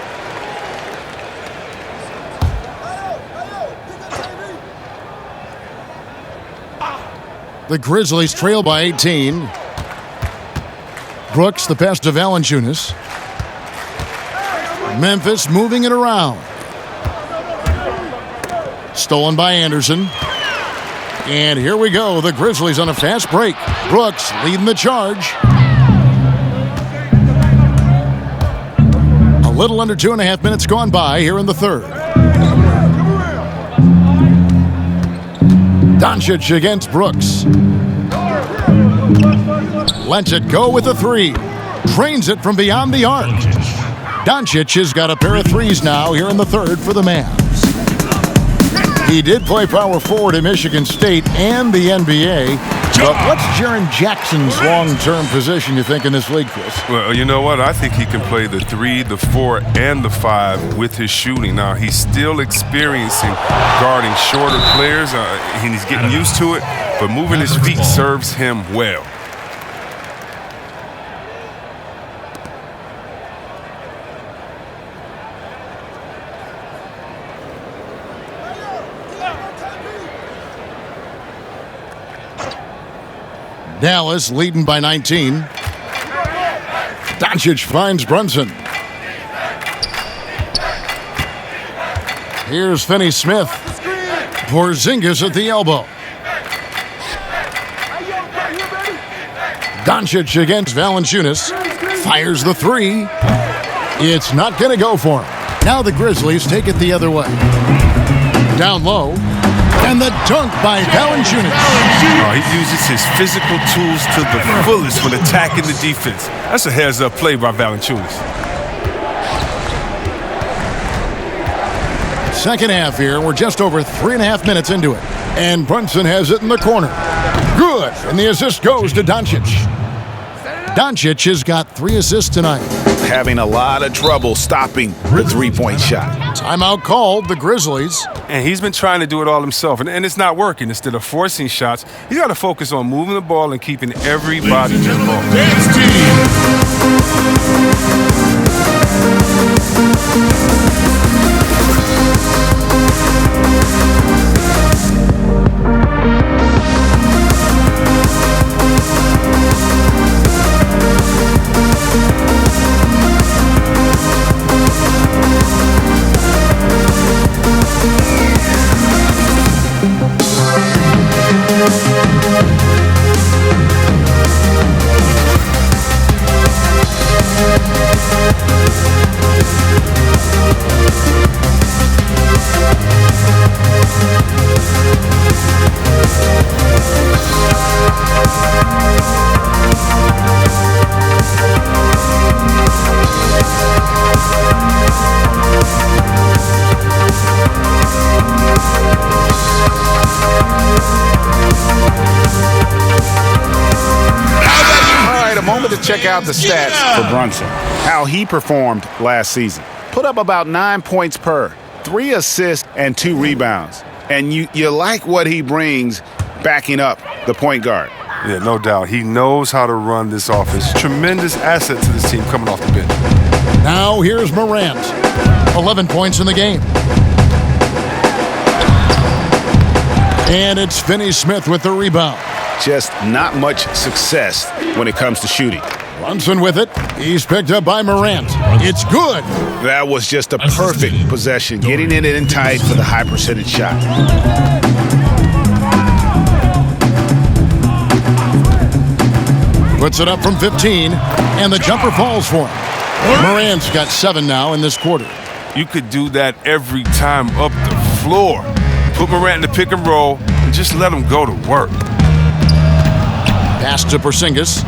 The Grizzlies trail by 18. Brooks, the pass to Valanciunas. Memphis moving it around. Stolen by Anderson. And here we go. The Grizzlies on a fast break. Brooks leading the charge. A little under 2.5 minutes gone by here in the third. Doncic against Brooks. Lets it go with a 3. Trains it from beyond the arc. Doncic has got a pair of threes now here in the third for the Mavs. He did play power forward at Michigan State and the NBA. But what's Jaren Jackson's long-term position, you think, in this league, Chris? Well, you know what? I think he can play the 3, the 4, and the 5 with his shooting. Now, he's still experiencing guarding shorter players, and he's getting used to it, but moving his feet serves him well. Dallas leading by 19. Doncic finds Brunson. Here's Finney Smith. Porzingis at the elbow. Doncic against Valanciunas. fires the three. It's not going to go for him. Now the Grizzlies take it the other way. Down low. And the dunk by Valanciunas. Oh, he uses his physical tools to the fullest when attacking the defense. That's a heads-up play by Valanciunas. Second half here. We're just over 3.5 minutes into it. And Brunson has it in the corner. Good. And the assist goes to Doncic. Doncic has got 3 assists tonight. Having a lot of trouble stopping the three-point shot. Timeout called, the Grizzlies. And he's been trying to do it all himself, and it's not working. Instead of forcing shots, he's got to focus on moving the ball and keeping everybody involved. Dance Check out the stats for Brunson, how he performed last season. Put up about 9 points per, 3 assists, and 2 rebounds. And you like what he brings backing up the point guard. Yeah, no doubt. He knows how to run this offense. Tremendous asset to this team coming off the bench. Now here's Morant. 11 points in the game. And it's Finney-Smith with the rebound. Just not much success when it comes to shooting. Brunson with it. He's picked up by Morant. It's good. That was just a perfect possession, getting it in tight for the high percentage shot. Puts it up from 15, and the jumper falls for him. Morant's got 7 now in this quarter. You could do that every time up the floor. Put Morant in the pick and roll and just let him go to work. Pass to Porzingis.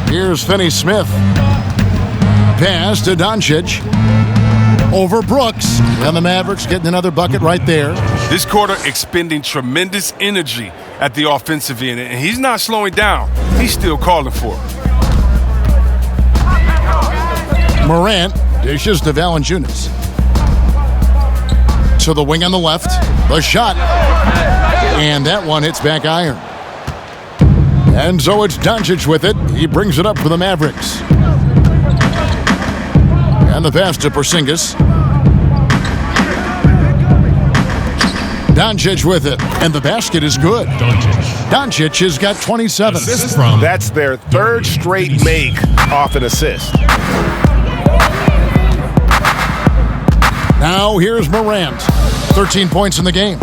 Here's Finney-Smith. Pass to Doncic. Over Brooks. And the Mavericks getting another bucket right there. This quarter expending tremendous energy at the offensive end. And he's not slowing down. He's still calling for it. Morant dishes to Valanciunas. To the wing on the left. The shot. And that one hits back iron. And so it's Doncic with it. He brings it up for the Mavericks. And the pass to Porzingis. Doncic with it. And the basket is good. Doncic has got 27. That's their 3rd straight make off an assist. Now here's Morant. 13 points in the game.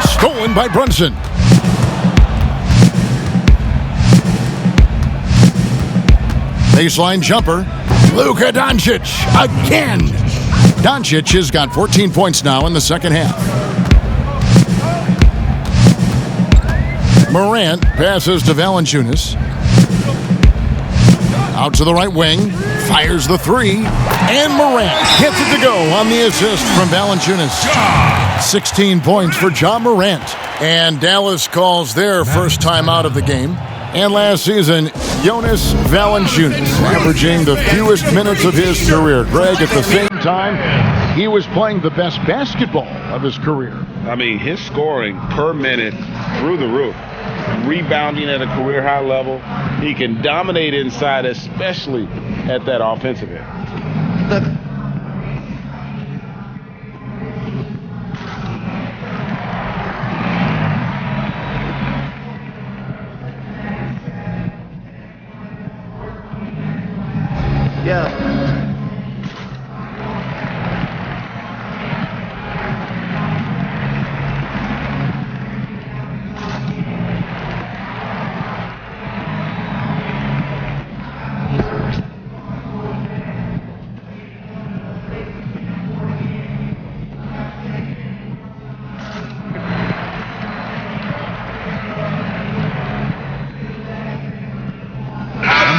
Stolen by Brunson. Baseline jumper. Luka Doncic again. Doncic has got 14 points now in the second half. Morant passes to Valanciunas. Out to the right wing. Fires the 3. And Morant gets it to go on the assist from Valanciunas. 16 points for John Morant. And Dallas calls their first time out of the game. And last season, Jonas Valanciunas, averaging the fewest minutes of his career. Greg, at the same time, he was playing the best basketball of his career. I mean, his scoring per minute through the roof. Rebounding at a career high level. He can dominate inside, especially at that offensive end.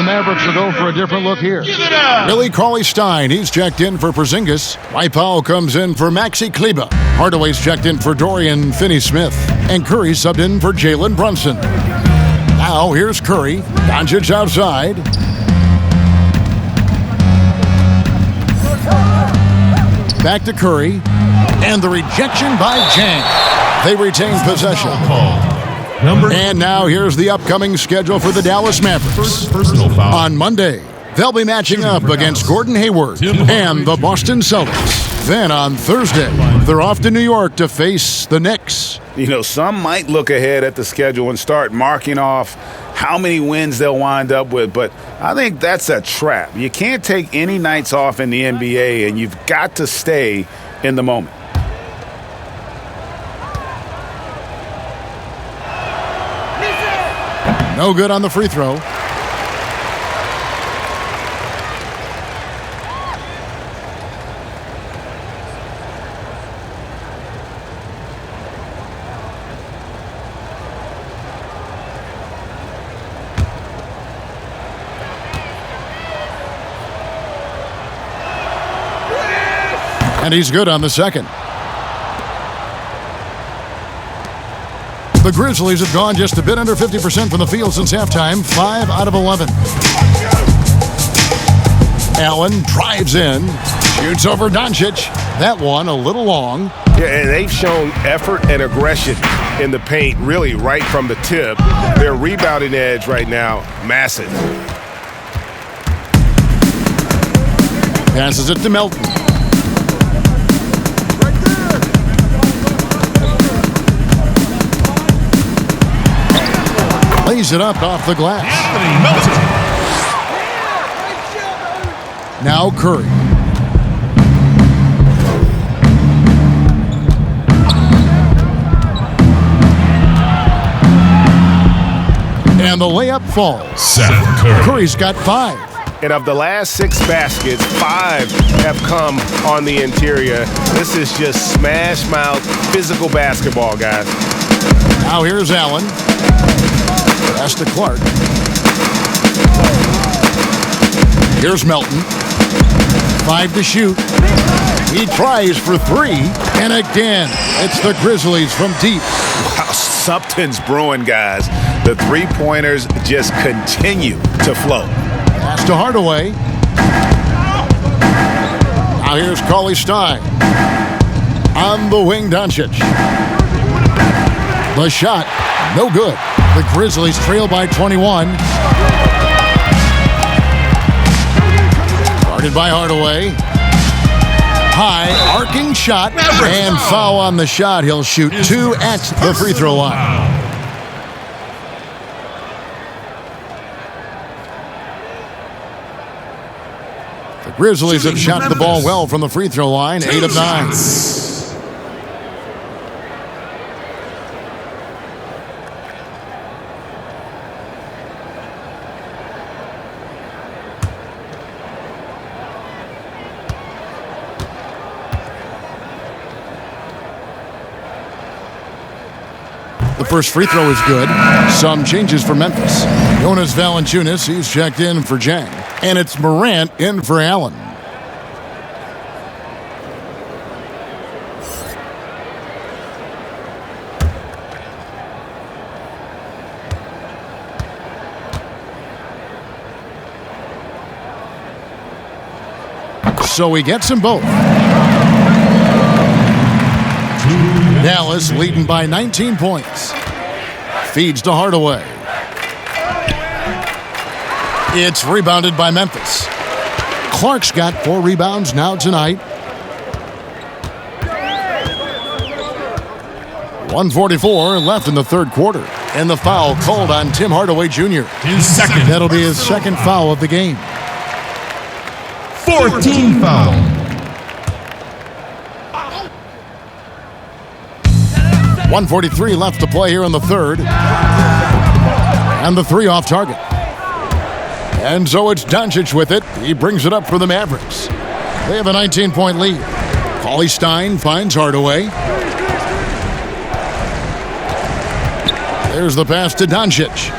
the Mavericks will go for a different look here. Billy Cauley-Stein, he's checked in for Porzingis. Dwight Powell comes in for Maxi Kleber. Hardaway's checked in for Dorian Finney-Smith. And Curry subbed in for Jalen Brunson. Now here's Curry. Doncic outside. Back to Curry. And the rejection by Jang. They retain possession. And now here's the upcoming schedule for the Dallas Mavericks. Personal foul. On Monday, they'll be matching up against Gordon Hayward and the Boston Celtics. Then on Thursday, they're off to New York to face the Knicks. You know, some might look ahead at the schedule and start marking off how many wins they'll wind up with, but I think that's a trap. You can't take any nights off in the NBA, and you've got to stay in the moment. No good on the free throw. And he's good on the second. The Grizzlies have gone just a bit under 50% from the field since halftime, 5 out of 11. Allen drives in, shoots over Doncic. That one a little long. Yeah, and they've shown effort and aggression in the paint, really right from the tip. Their rebounding edge right now, massive. Passes it to Melton. Lays it up off the glass. Now Curry. And the layup falls. Seth Curry. Curry's got 5. And of the last 6 baskets, 5 have come on the interior. This is just smash mouth physical basketball, guys. Now here's Allen. Pass to Clark. Here's Melton. 5 to shoot. He tries for 3. And again, it's the Grizzlies from deep. Wow, something's brewing, guys. The three-pointers just continue to flow. Pass to Hardaway. Now here's Cauley-Stein. On the wing, Doncic. The shot, no good. The Grizzlies trail by 21. Guarded by Hardaway. High, arcing shot, and foul on the shot. He'll shoot 2 at the free throw line. The Grizzlies have shot the ball well from the free throw line, 8 of 9. The first free throw is good. Some changes for Memphis. Jonas Valanciunas, he's checked in for Jang. And it's Morant in for Allen. So he gets them both. Dallas leading by 19 points. Feeds to Hardaway. It's rebounded by Memphis. Clark's got 4 rebounds now tonight. 1:44 left in the third quarter. And the foul called on Tim Hardaway Jr. His second. That'll be his second foul of the game. 14 foul. .143 left to play here in the third. And the 3 off target. And so it's Doncic with it. He brings it up for the Mavericks. They have a 19-point lead. Cauley-Stein finds Hardaway. There's the pass to Doncic.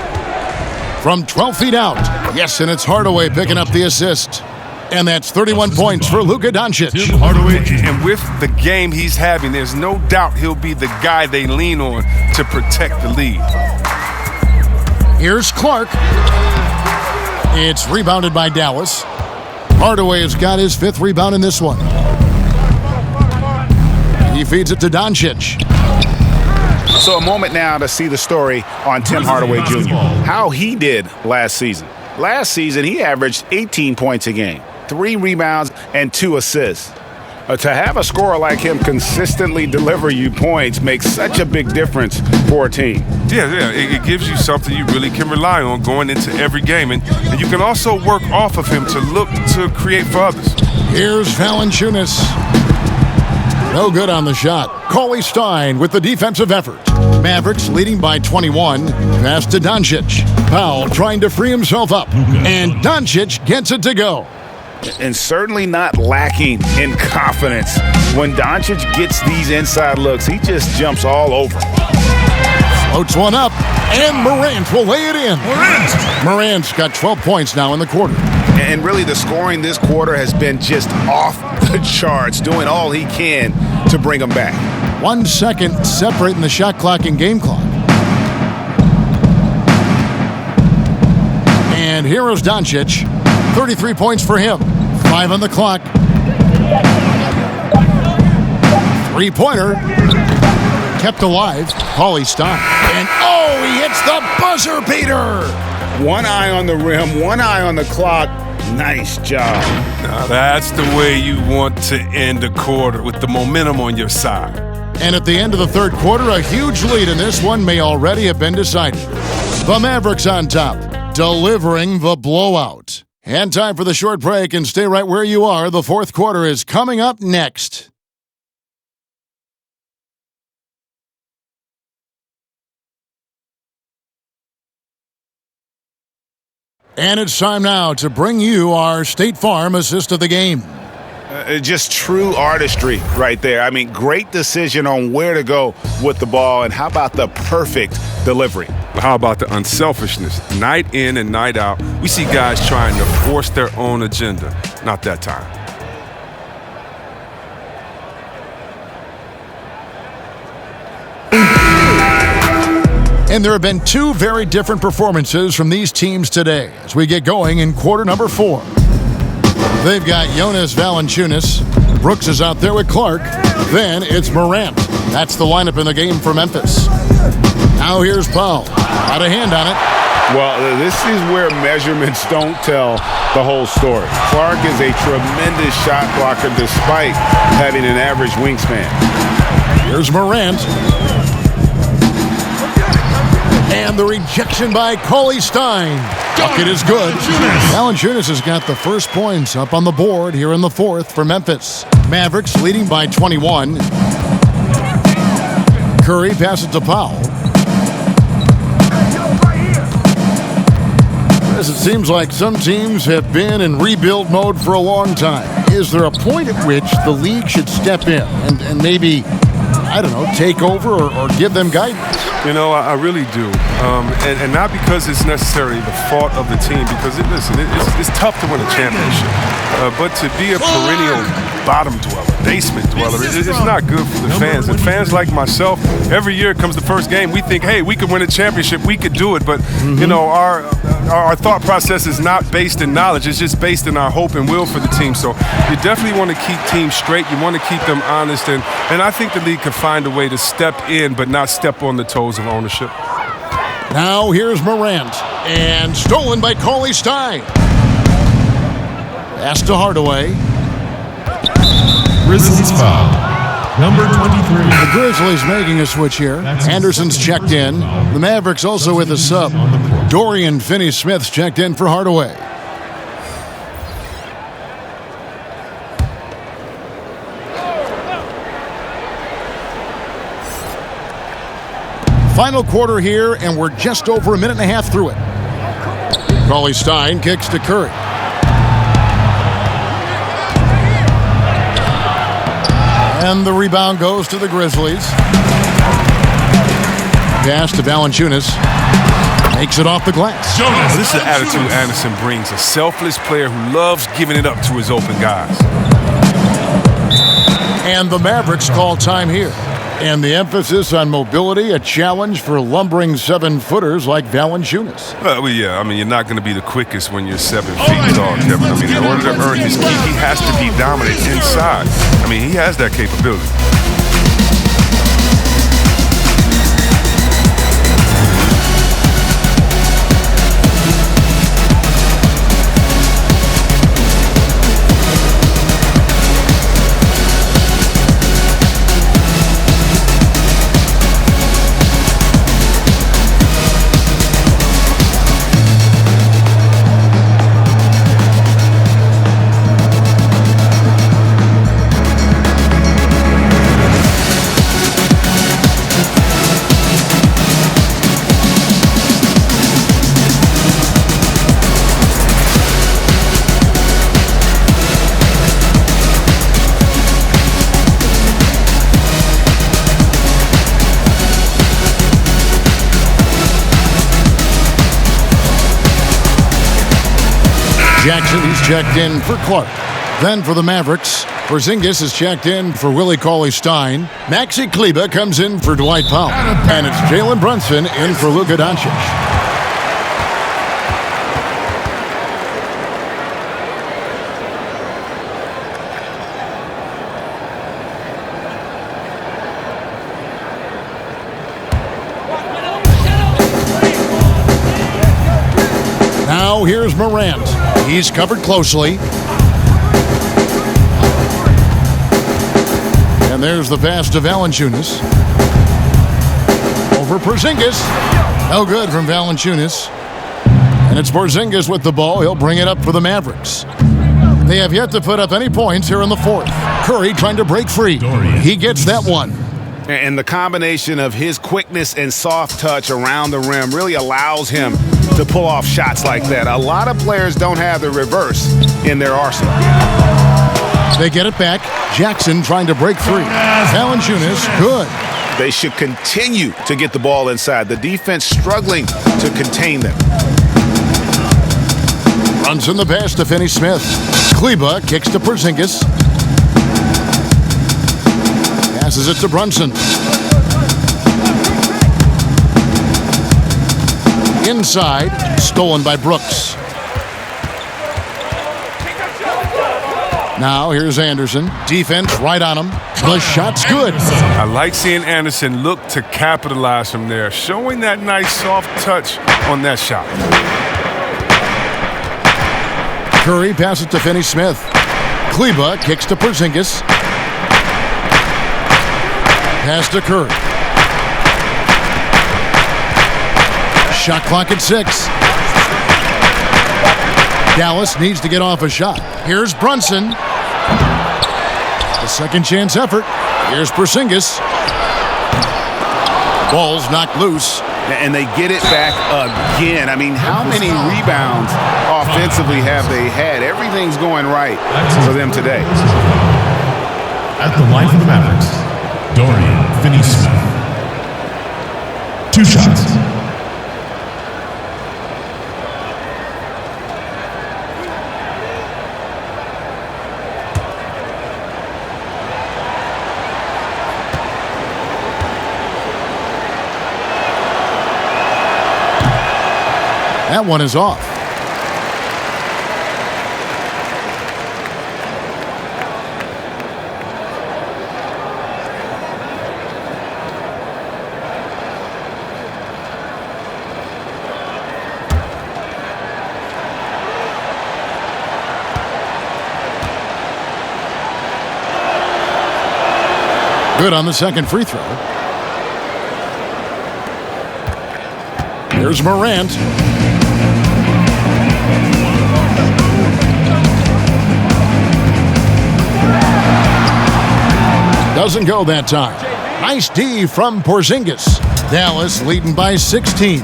from 12 feet out. Yes, and it's Hardaway picking up the assist. And that's 31 points for Luka Doncic. Tim Hardaway Jr. And with the game he's having, there's no doubt he'll be the guy they lean on to protect the lead. Here's Clark. It's rebounded by Dallas. Hardaway has got his 5th rebound in this one. He feeds it to Doncic. So a moment now to see the story on Tim Hardaway Jr. How he did last season. Last season, he averaged 18 points a game, 3 rebounds, and 2 assists. To have a scorer like him consistently deliver you points makes such a big difference for a team. Yeah, it gives you something you really can rely on going into every game. And you can also work off of him to look to create for others. Here's Valanciunas. No good on the shot. Cauley Stein with the defensive effort. Mavericks leading by 21. Pass to Doncic. Powell trying to free himself up. And Doncic gets it to go. And certainly not lacking in confidence. When Doncic gets these inside looks, he just jumps all over. Floats one up, and Morant will lay it in. Morant's got 12 points now in the quarter. And really the scoring this quarter has been just off the charts, doing all he can to bring them back. 1 second separating the shot clock and game clock. And here is Doncic. 33 points for him. 5 on the clock. 3-pointer. Kept alive. Cauley Stein. And he hits the buzzer beater. One eye on the rim, one eye on the clock. Nice job. Now that's the way you want to end a quarter, with the momentum on your side. And at the end of the third quarter, a huge lead in this one may already have been decided. The Mavericks on top, delivering the blowout. And time for the short break, and stay right where you are. The fourth quarter is coming up next. And it's time now to bring you our State Farm assist of the game. Just true artistry right there. I mean, great decision on where to go with the ball, and how about the perfect delivery? How about the unselfishness? Night in and night out, we see guys trying to force their own agenda. Not that time. And there have been 2 very different performances from these teams today as we get going in quarter number 4. They've got Jonas Valanciunas. Brooks is out there with Clark. Then it's Morant. That's the lineup in the game for Memphis. Now here's Powell. Got a hand on it. Well, this is where measurements don't tell the whole story. Clark is a tremendous shot blocker despite having an average wingspan. Here's Morant. And the rejection by Cauley Stein. Bucket is good. Valanciunas has got the first points up on the board here in the fourth for Memphis. Mavericks leading by 21. Curry passes to Powell. As it seems like some teams have been in rebuild mode for a long time. Is there a point at which the league should step in and maybe, I don't know, take over or give them guidance? You know, I really do. And not because it's necessarily the fault of the team, because, it's tough to win a championship. But to be a perennial bottom dweller, basement dweller, it's not good for the fans. And fans like myself, every year comes the first game, we think, hey, we could win a championship, we could do it. But, you know, our thought process is not based in knowledge. It's just based in our hope and will for the team. So you definitely want to keep teams straight. You want to keep them honest. And I think the league could find a way to step in but not step on the toes of ownership. Now here's Morant. And stolen by Cauley Stein. Pass to Hardaway. Grizzlies foul. Number 23. The Grizzlies making a switch here. Anderson's checked in. The Mavericks also with a sub. Dorian Finney-Smith's checked in for Hardaway. Final quarter here, and we're just over a minute and a half through it. Cauley Stein kicks to Curry. And the rebound goes to the Grizzlies. Pass to Valanciunas. Makes it off the glass. This is the attitude Anderson brings. A selfless player who loves giving it up to his open guys. And the Mavericks call time here. And the emphasis on mobility, a challenge for lumbering 7-footers like Valanciunas. Well, yeah, I mean, you're not going to be the quickest when you're 7 feet tall, Kevin. I mean, in order to earn his keep, he has to be dominant inside. I mean, he has that capability. Jackson, he's checked in for Clark. Then for the Mavericks, Porzingis is checked in for Willie Cauley-Stein. Maxi Kleber comes in for Dwight Powell. And it's Jalen Brunson in for Luka Doncic. Now here's Morant. He's covered closely. And there's the pass to Valanciunas. Over Porzingis. No good from Valanciunas. And it's Porzingis with the ball. He'll bring it up for the Mavericks. They have yet to put up any points here in the fourth. Curry trying to break free. He gets that one. And the combination of his quickness and soft touch around the rim really allows him to pull off shots like that. A lot of players don't have the reverse in their arsenal. They get it back. Jackson trying to break free. Valanciunas, good. They should continue to get the ball inside. The defense struggling to contain them. Runs in the pass to Finney-Smith. Kleber kicks to Porzingis. Passes it to Brunson. Inside, stolen by Brooks. Now here's Anderson. Defense right on him. The shot's good. I like seeing Anderson look to capitalize from there, showing that nice soft touch on that shot. Curry passes to Finney-Smith. Kleber kicks to Porzingis. Pass to Curry. Shot clock at 6. Dallas needs to get off a shot. Here's Brunson. The second chance effort. Here's Porzingis. Ball's knocked loose. And they get it back again. I mean, how many rebounds offensively have they had? Everything's going right for them today. At the line for the Mavericks, Dwyane Finney-Smith. 2 shots. That one is off. Good on the second free throw. Here's Morant. Doesn't go that time. Nice D from Porzingis. Dallas leading by 16.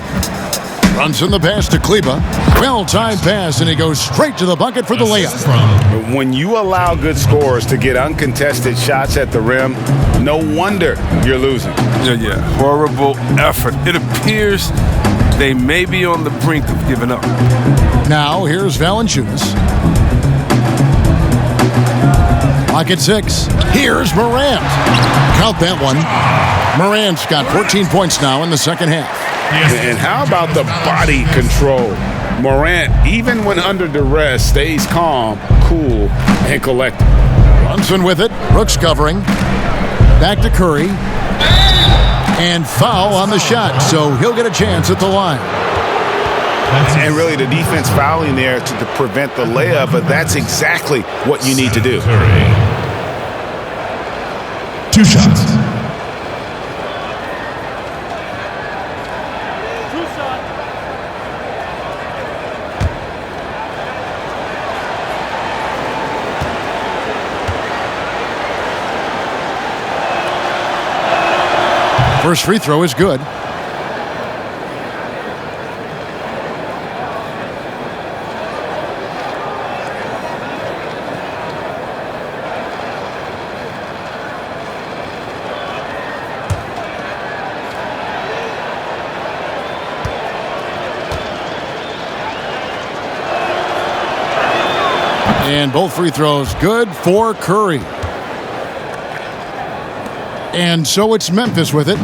Runs in the pass to Kleber. Well-timed pass, and he goes straight to the bucket for the layup. When you allow good scorers to get uncontested shots at the rim, no wonder you're losing. Yeah, horrible effort. It appears they may be on the brink of giving up. Now, here's Valanciunas. Clock at 6. Here's Morant. Count that one. Morant's got 14 points now in the second half. And how about the body control? Morant, even when under duress, stays calm, cool, and collected. Brunson with it. Brooks covering. Back to Curry. And foul on the shot, so he'll get a chance at the line. And really the defense fouling there to prevent the layup, but that's exactly what you need to do. 2 shots. First free throw is good. And both free throws good for Curry. And so it's Memphis with it.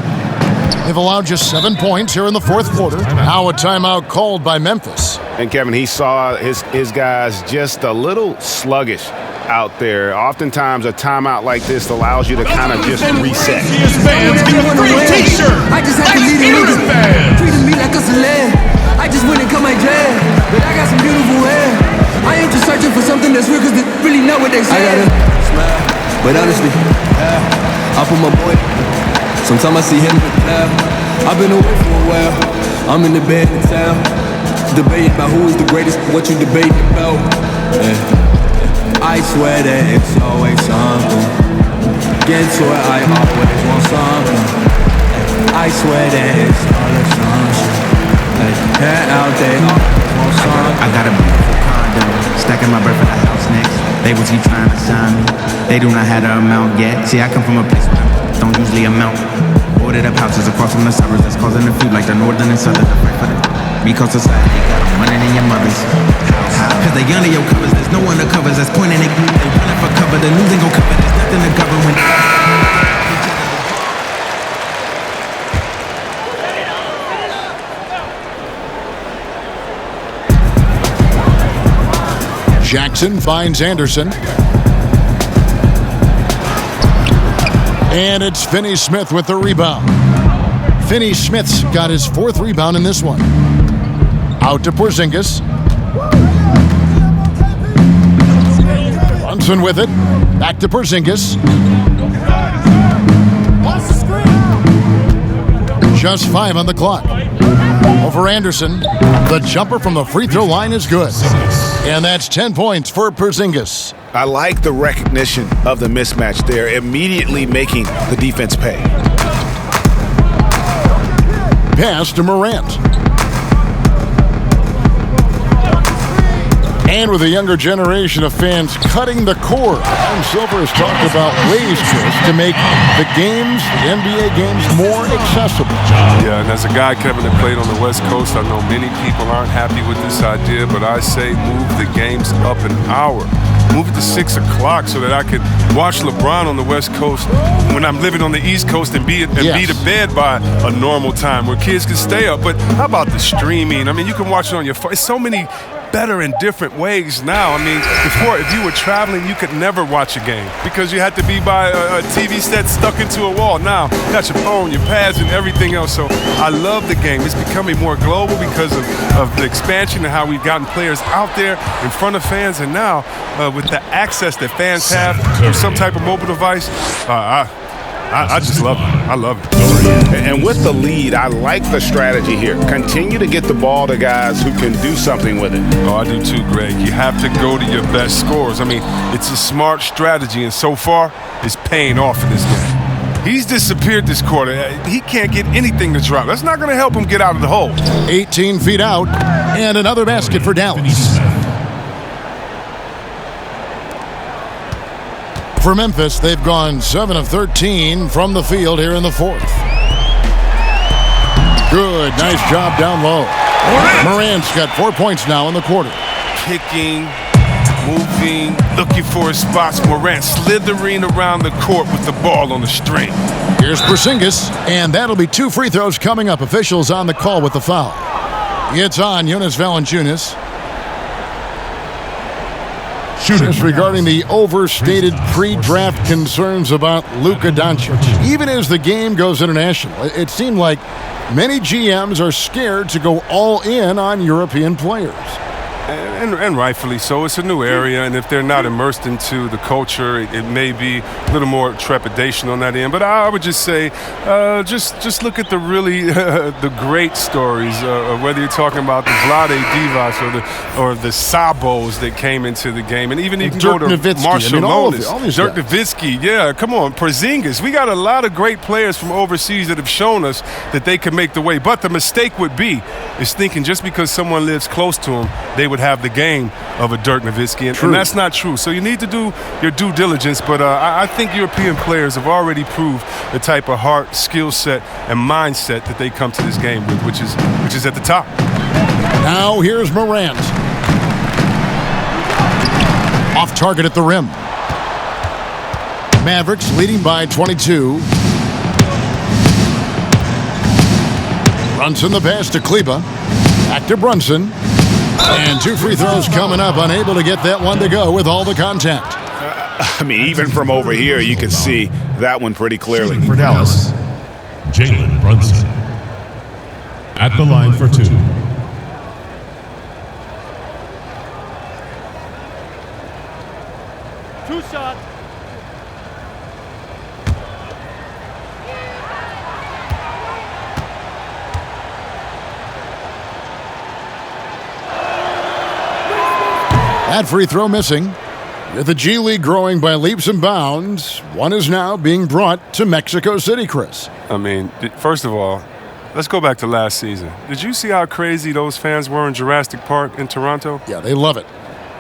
They've allowed just 7 points here in the fourth quarter. Now a timeout called by Memphis. And Kevin, he saw his guys just a little sluggish out there. Oftentimes a timeout like this allows you to kind of just reset. I just had to lead a treating me like a celeb. I just went and cut my dread, but I got some beautiful hair. I ain't just searching for something that's real, cause they really know what they say. I gotta smile, but honestly, I put my boy. Sometimes I see him now. I've been away for a while. I'm in the bed in town, debating about who is the greatest, what you debating about. I swear that it's always something. Get to it, I always want something. I swear that it's always something. Head out there, always want something. I got a beautiful condo, stacking my bread for the house next. They was keep trying to sign me. They do not have the amount yet. See, I come from a place where don't usually amount. Boarded up houses across from the suburbs that's causing a feud like the northern and southern. Because society got them running in your mother's house. Cause they under your covers, there's no undercovers that's pointing at you. They running for cover, the news ain't gon' cover. There's nothing to govern when. Jackson finds Anderson. And it's Finney Smith with the rebound. Finney Smith's got his 4th rebound in this one. Out to Porzingis. Brunson with it. Back to Porzingis. Just 5 on the clock. Over Anderson. The jumper from the free throw line is good. And that's 10 points for Porzingis. I like the recognition of the mismatch there, immediately making the defense pay. Pass to Morant. And with a younger generation of fans cutting the cord, Adam Silver has talked about ways, Chris, to make the games, the NBA games, more accessible. Yeah, and as a guy, Kevin, that played on the West Coast, I know many people aren't happy with this idea, but I say move the games up an hour. Move it to 6 o'clock so that I could watch LeBron on the West Coast when I'm living on the East Coast and be to bed by a normal time where kids can stay up. But how about the streaming? I mean, you can watch it on your phone. It's so many better in different ways now. I mean, before, if you were traveling, you could never watch a game because you had to be by a TV set stuck into a wall. Now, you got your phone, your pads, and everything else. So I love the game. It's becoming more global because of the expansion and how we've gotten players out there in front of fans. And now, with the access that fans have through some type of mobile device, I just love it. I love it. And with the lead, I like the strategy here. Continue to get the ball to guys who can do something with it. Oh, I do too, Greg. You have to go to your best scorers. I mean, it's a smart strategy, and so far, it's paying off in this game. He's disappeared this quarter. He can't get anything to drop. That's not going to help him get out of the hole. 18 feet out, and another basket for Dallas. For Memphis, they've gone 7 of 13 from the field here in the fourth. Good, nice job down low. Morant's got 4 points now in the quarter. Kicking, moving, looking for his spots. Morant slithering around the court with the ball on the string. Here's Porzingis, and that'll be 2 free throws coming up. Officials on the call with the foul. It's on Jonas Valanciunas. Just regarding the overstated pre-draft concerns about Luka Doncic. Even as the game goes international, it seemed like many GMs are scared to go all in on European players. And rightfully so. It's a new area, and if they're not immersed into the culture, it may be a little more trepidation on that end. But I would just say, just look at the really the great stories, whether you're talking about the Vlade Divas or the Sabos that came into the game, and even you can go to Marshall Lonis, Dirk Nowitzki. Yeah, come on, Porzingis. We got a lot of great players from overseas that have shown us that they can make the way. But the mistake would be is thinking just because someone lives close to them, they would have the game of a Dirk Nowitzki, and that's not true. So you need to do your due diligence, but I think European players have already proved the type of heart, skill set, and mindset that they come to this game with, which is at the top. Now here's Morant. Off target at the rim. Mavericks leading by 22. Brunson the pass to Kleber. Back to Brunson. And 2 free throws coming up, unable to get that one to go with all the contact. I mean, even from over here, you can see that one pretty clearly. For Dallas, Jalen Brunson. At the line for 2. Two shots. That free throw missing. With the G League growing by leaps and bounds, one is now being brought to Mexico City, Chris. I mean, first of all, let's go back to last season. Did you see how crazy those fans were in Jurassic Park in Toronto? Yeah, they love it.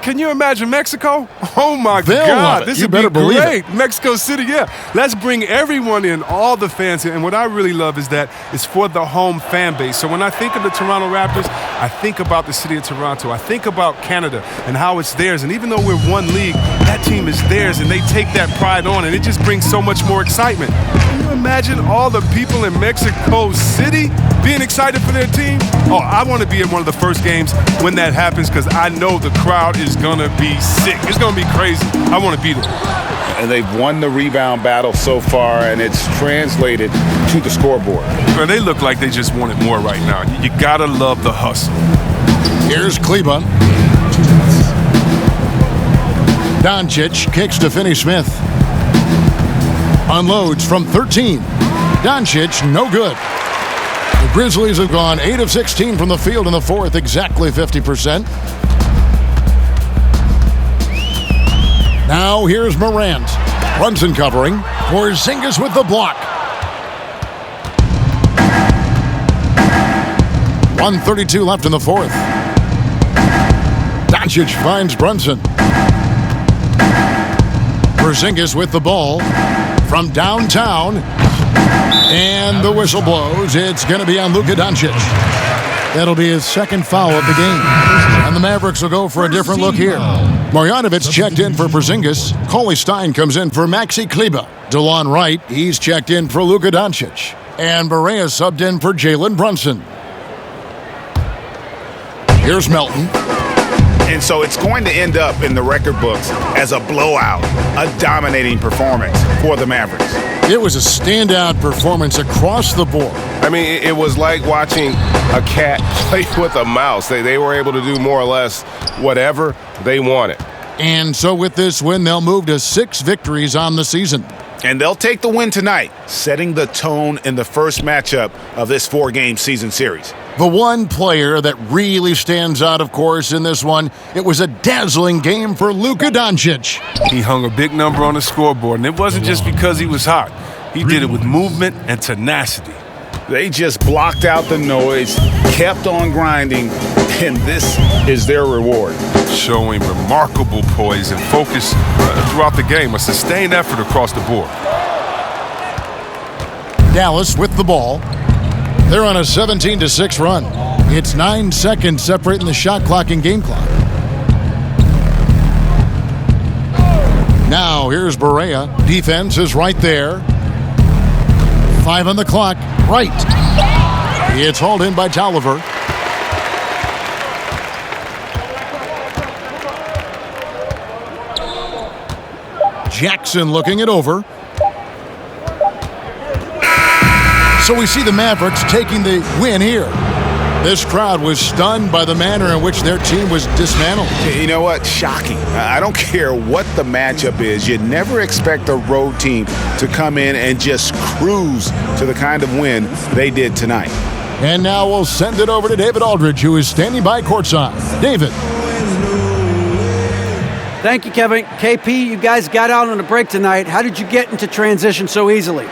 Can you imagine Mexico? Oh, my They'll God. love it. This You would better be believe great. it. Mexico City, yeah. Let's bring everyone in, all the fans in. And what I really love is that it's for the home fan base. So when I think of the Toronto Raptors, I think about the city of Toronto. I think about Canada and how it's theirs. And even though we're one league, that team is theirs, and they take that pride on, and it just brings so much more excitement. Can you imagine all the people in Mexico City being excited for their team? Oh, I want to be at one of the first games when that happens because I know the crowd is going to be sick. It's going to be crazy. I want to be there. And they've won the rebound battle so far, and it's translated to the scoreboard. Man, they look like they just want it more right now. You got to love the hustle. Here's Kleber. Doncic kicks to Finney-Smith. Unloads from 13. Doncic, no good. The Grizzlies have gone 8 of 16 from the field in the fourth, exactly 50%. Now here's Morant. Brunson covering. Porzingis with the block. 1:32 left in the fourth. Doncic finds Brunson. Porzingis with the ball from downtown. And the whistle blows. It's going to be on Luka Doncic. That'll be his second foul of the game. And the Mavericks will go for a different look here. Marjanovic checked in for Porzingis. Cauley Stein comes in for Maxi Kleber. DeLon Wright, he's checked in for Luka Doncic. And Barea subbed in for Jalen Brunson. Here's Melton. And so it's going to end up in the record books as a blowout, a dominating performance for the Mavericks. It was a standout performance across the board. I mean, it was like watching a cat play with a mouse. They were able to do more or less whatever they wanted. And so with this win, they'll move to 6 victories on the season. And they'll take the win tonight, setting the tone in the first matchup of this 4-game season series. The one player that really stands out, of course, in this one, it was a dazzling game for Luka Doncic. He hung a big number on the scoreboard, and it wasn't just because he was hot. He did it with movement and tenacity. They just blocked out the noise, kept on grinding, and this is their reward. Showing remarkable poise and focus throughout the game, a sustained effort across the board. Dallas with the ball. They're on a 17-6 run. It's 9 seconds separating the shot clock and game clock. Now here's Barea. Defense is right there. 5 on the clock. Right. It's hauled in by Tolliver. Jackson looking it over. So we see the Mavericks taking the win here. This crowd was stunned by the manner in which their team was dismantled. You know what? Shocking. I don't care what the matchup is. You never expect a road team to come in and just cruise to the kind of win they did tonight. And now we'll send it over to David Aldridge, who is standing by courtside. David. Thank you, Kevin. KP, you guys got out on a break tonight. How did you get into transition so easily?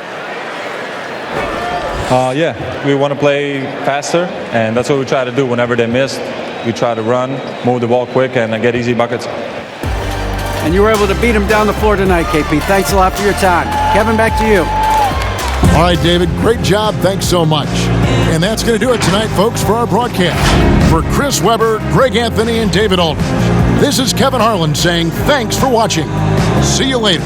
Yeah, we want to play faster, and that's what we try to do whenever they miss. We try to run, move the ball quick, and get easy buckets. And you were able to beat them down the floor tonight, KP. Thanks a lot for your time. Kevin, back to you. All right, David, great job. Thanks so much. And that's going to do it tonight, folks, for our broadcast. For Chris Webber, Greg Anthony, and David Aldridge, this is Kevin Harlan saying thanks for watching. See you later.